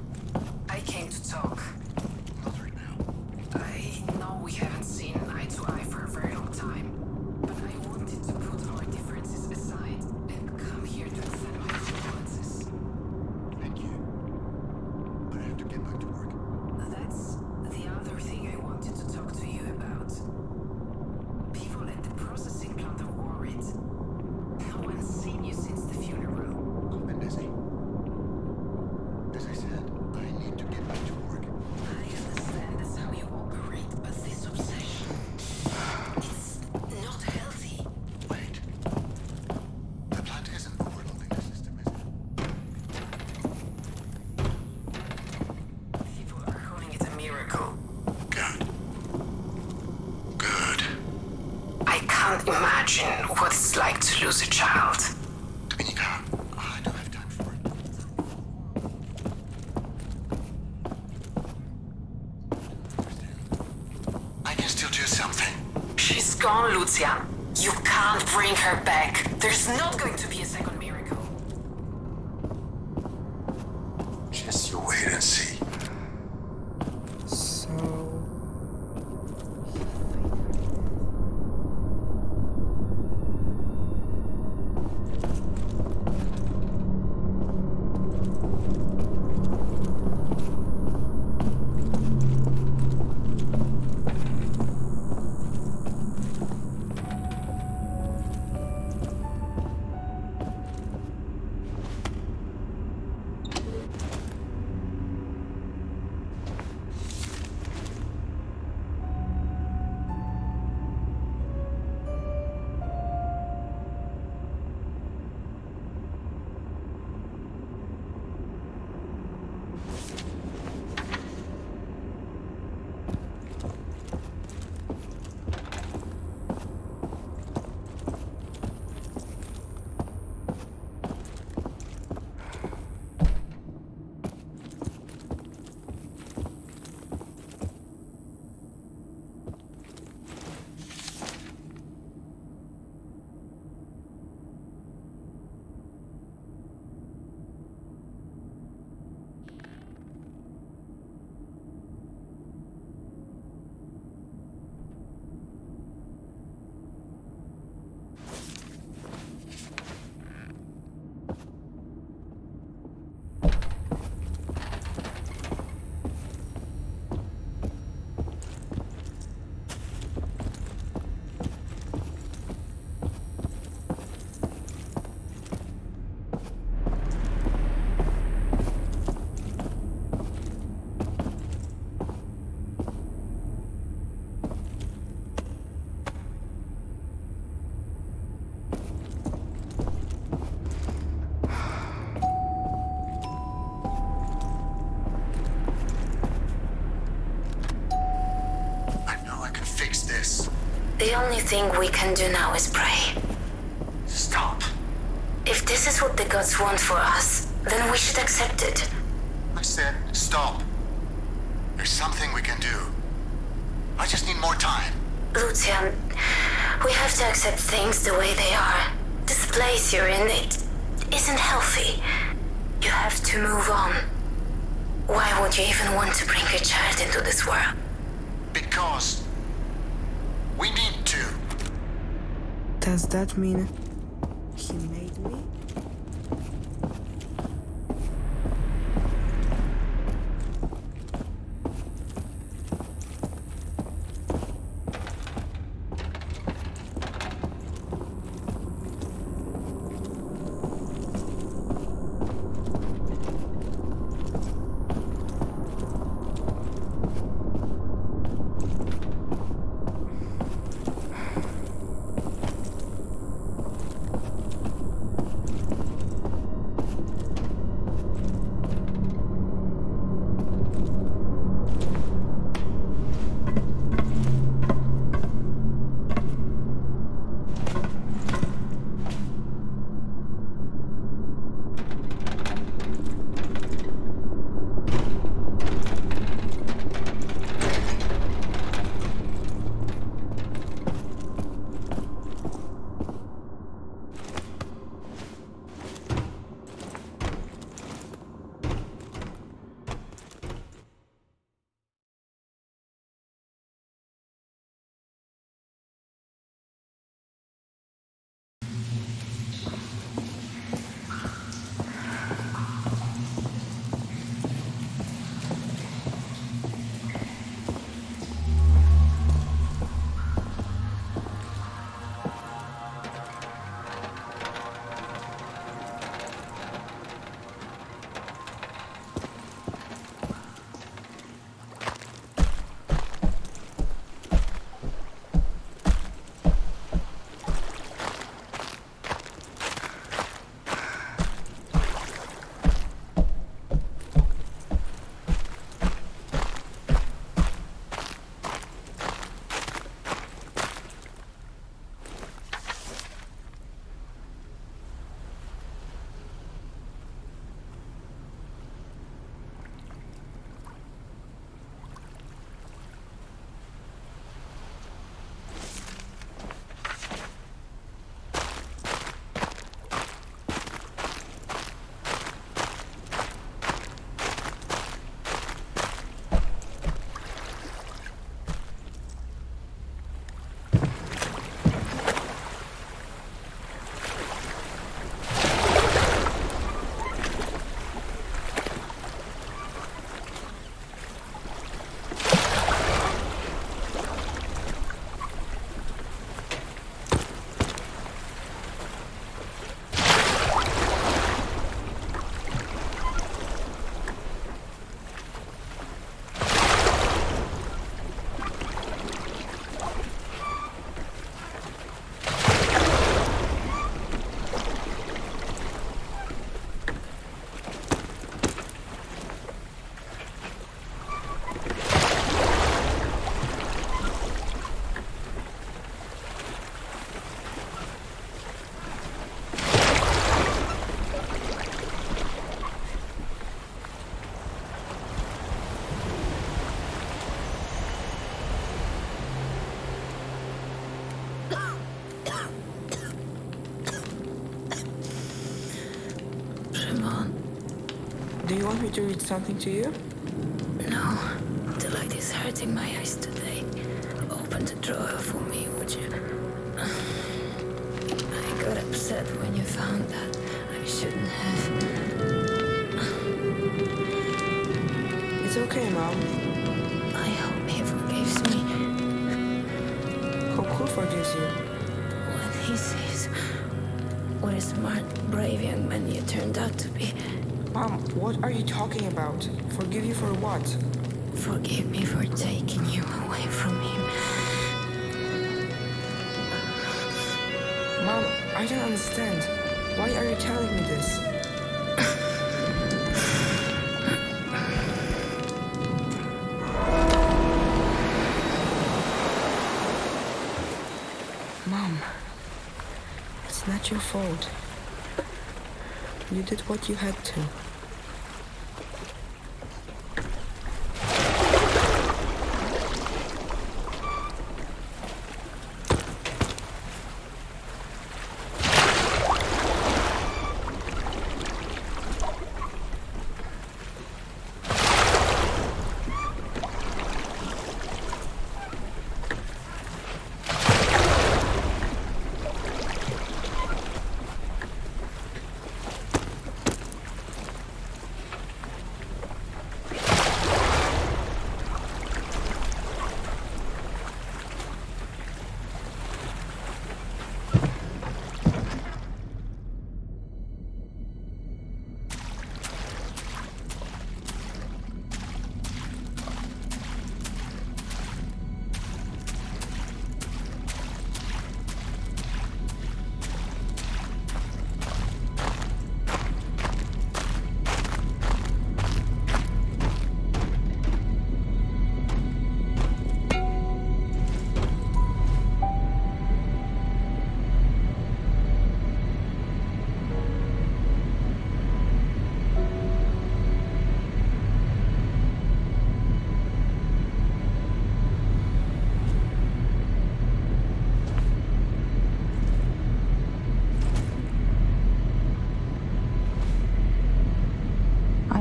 [SPEAKER 2] I came to talk.
[SPEAKER 3] Not right now.
[SPEAKER 2] I know we haven't seen eye to eye for a very long time, but I wanted to put our differences aside and come here to extend my influences.
[SPEAKER 3] Thank you. But I have to get back to work.
[SPEAKER 2] That's the other thing I wanted to talk to you about. People at the processing plant are worried. No one's seen you since the funeral.
[SPEAKER 3] I've been busy. As I said, I need to get back to work.
[SPEAKER 2] I understand that's how you operate, but this obsession, it's not healthy.
[SPEAKER 3] Wait. The plant isn't overloading the system, is it?
[SPEAKER 2] People are calling it a miracle.
[SPEAKER 3] Good. Good.
[SPEAKER 2] I can't imagine what it's like to lose a child.
[SPEAKER 3] Dominika, I don't have time for it. I can still do something.
[SPEAKER 2] She's gone, Lucian. You can't bring her back. There's not going to be a second miracle.
[SPEAKER 3] Just you wait and see.
[SPEAKER 1] So...
[SPEAKER 6] The only thing we can do now is pray.
[SPEAKER 3] Stop.
[SPEAKER 6] If this is what the gods want for us, then we should accept it.
[SPEAKER 3] I said stop. There's something we can do. I just need more time.
[SPEAKER 6] Lucian, we have to accept things the way they are. This place you're in, it isn't healthy. You have to move on. Why would you even want to bring a child into this world?
[SPEAKER 3] Because we need to.
[SPEAKER 1] Does that mean he made me? want me to read something to you?
[SPEAKER 6] No, the light is hurting my eyes today. Open the drawer for me, would you? I got upset when you found that. I shouldn't have.
[SPEAKER 1] It's okay, Mom.
[SPEAKER 6] I hope he forgives me.
[SPEAKER 1] Who forgives you?
[SPEAKER 6] When he sees what a smart, brave young man you turned out to be.
[SPEAKER 1] Mom, what are you talking about? Forgive you for what?
[SPEAKER 6] Forgive me for taking you away from him.
[SPEAKER 1] Mom, I don't understand. Why are you telling me this? Mom, it's not your fault. You did what you had to.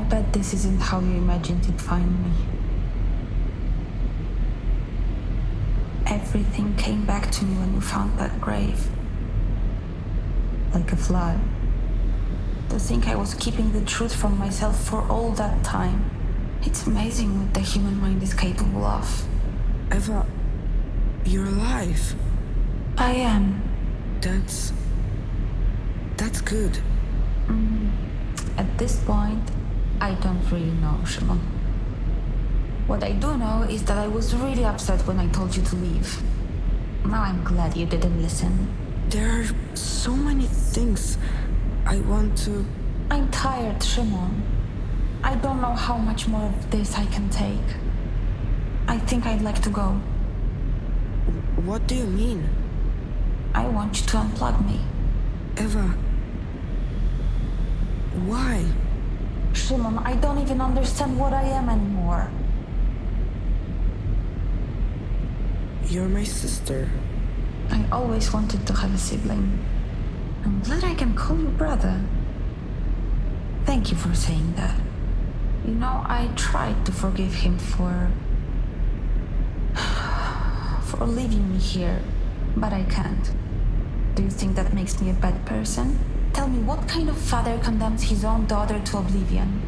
[SPEAKER 4] Bet this isn't how you imagined it'd find me. Everything came back to me when you found that grave. Like a flood. To think I was keeping the truth from myself for all that time. It's amazing what the human mind is capable of.
[SPEAKER 1] Eva, you're alive.
[SPEAKER 4] I am.
[SPEAKER 1] That's good.
[SPEAKER 4] At this point, I don't really know, Shimon. What I do know is that I was really upset when I told you to leave. Now I'm glad you didn't listen.
[SPEAKER 1] There are so many things I want to...
[SPEAKER 4] I'm tired, Shimon. I don't know how much more of this I can take. I think I'd like to go.
[SPEAKER 1] What do you mean?
[SPEAKER 4] I want you to unplug me.
[SPEAKER 1] Eva... Why?
[SPEAKER 4] Shimon, I don't even understand what I am anymore.
[SPEAKER 1] You're my sister.
[SPEAKER 4] I always wanted to have a sibling. I'm glad I can call you brother. Thank you for saying that. You know, I tried to forgive him for leaving me here, but I can't. Do you think that makes me a bad person? Tell me, what kind of father condemns his own daughter to oblivion?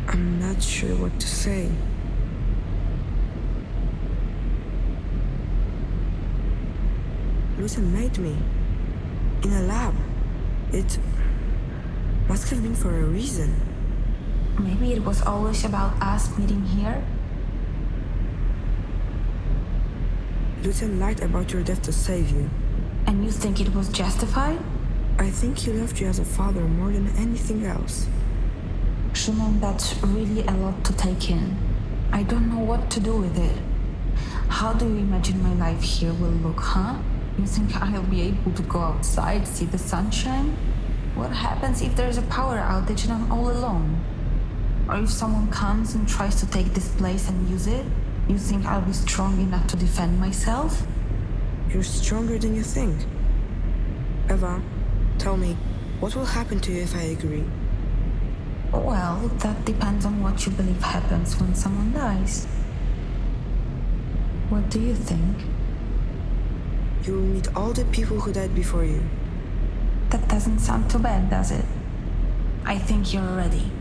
[SPEAKER 1] I'm not sure what to say. Lucian made me. In a lab. It must have been for a reason.
[SPEAKER 4] Maybe it was always about us meeting here?
[SPEAKER 1] Lucian lied about your death to save you.
[SPEAKER 4] And you think it was justified?
[SPEAKER 1] I think he loved you as a father more than anything else.
[SPEAKER 4] Shimon, that's really a lot to take in. I don't know what to do with it. How do you imagine my life here will look, huh? You think I'll be able to go outside, see the sunshine? What happens if there's a power outage and I'm all alone? Or if someone comes and tries to take this place and use it? You think I'll be strong enough to defend myself?
[SPEAKER 1] You're stronger than you think. Eva, tell me, what will happen to you if I agree?
[SPEAKER 4] Well, that depends on what you believe happens when someone dies. What do you think?
[SPEAKER 1] You will meet all the people who died before you.
[SPEAKER 4] That doesn't sound too bad, does it? I think you're ready.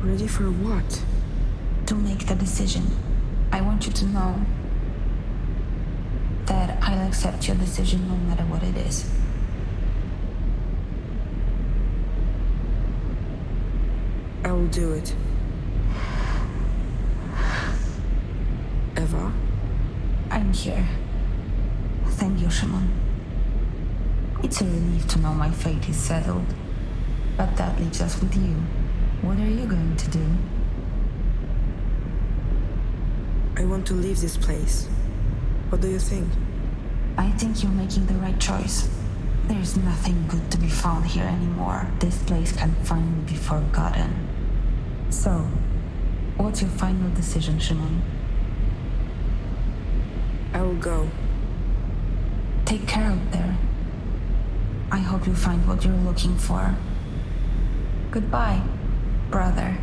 [SPEAKER 1] Ready for what?
[SPEAKER 4] To make the decision. I want you to know that I'll accept your decision no matter what it is.
[SPEAKER 1] I will do it. Eva?
[SPEAKER 4] I'm here. Thank you, Shimon. It's a relief to know my fate is settled. But that leaves us with you. What are you going to do?
[SPEAKER 1] I want to leave this place. What do you think?
[SPEAKER 4] I think you're making the right choice. There's nothing good to be found here anymore. This place can finally be forgotten. So, what's your final decision, Shimon?
[SPEAKER 1] I will go.
[SPEAKER 4] Take care out there. I hope you find what you're looking for. Goodbye, brother.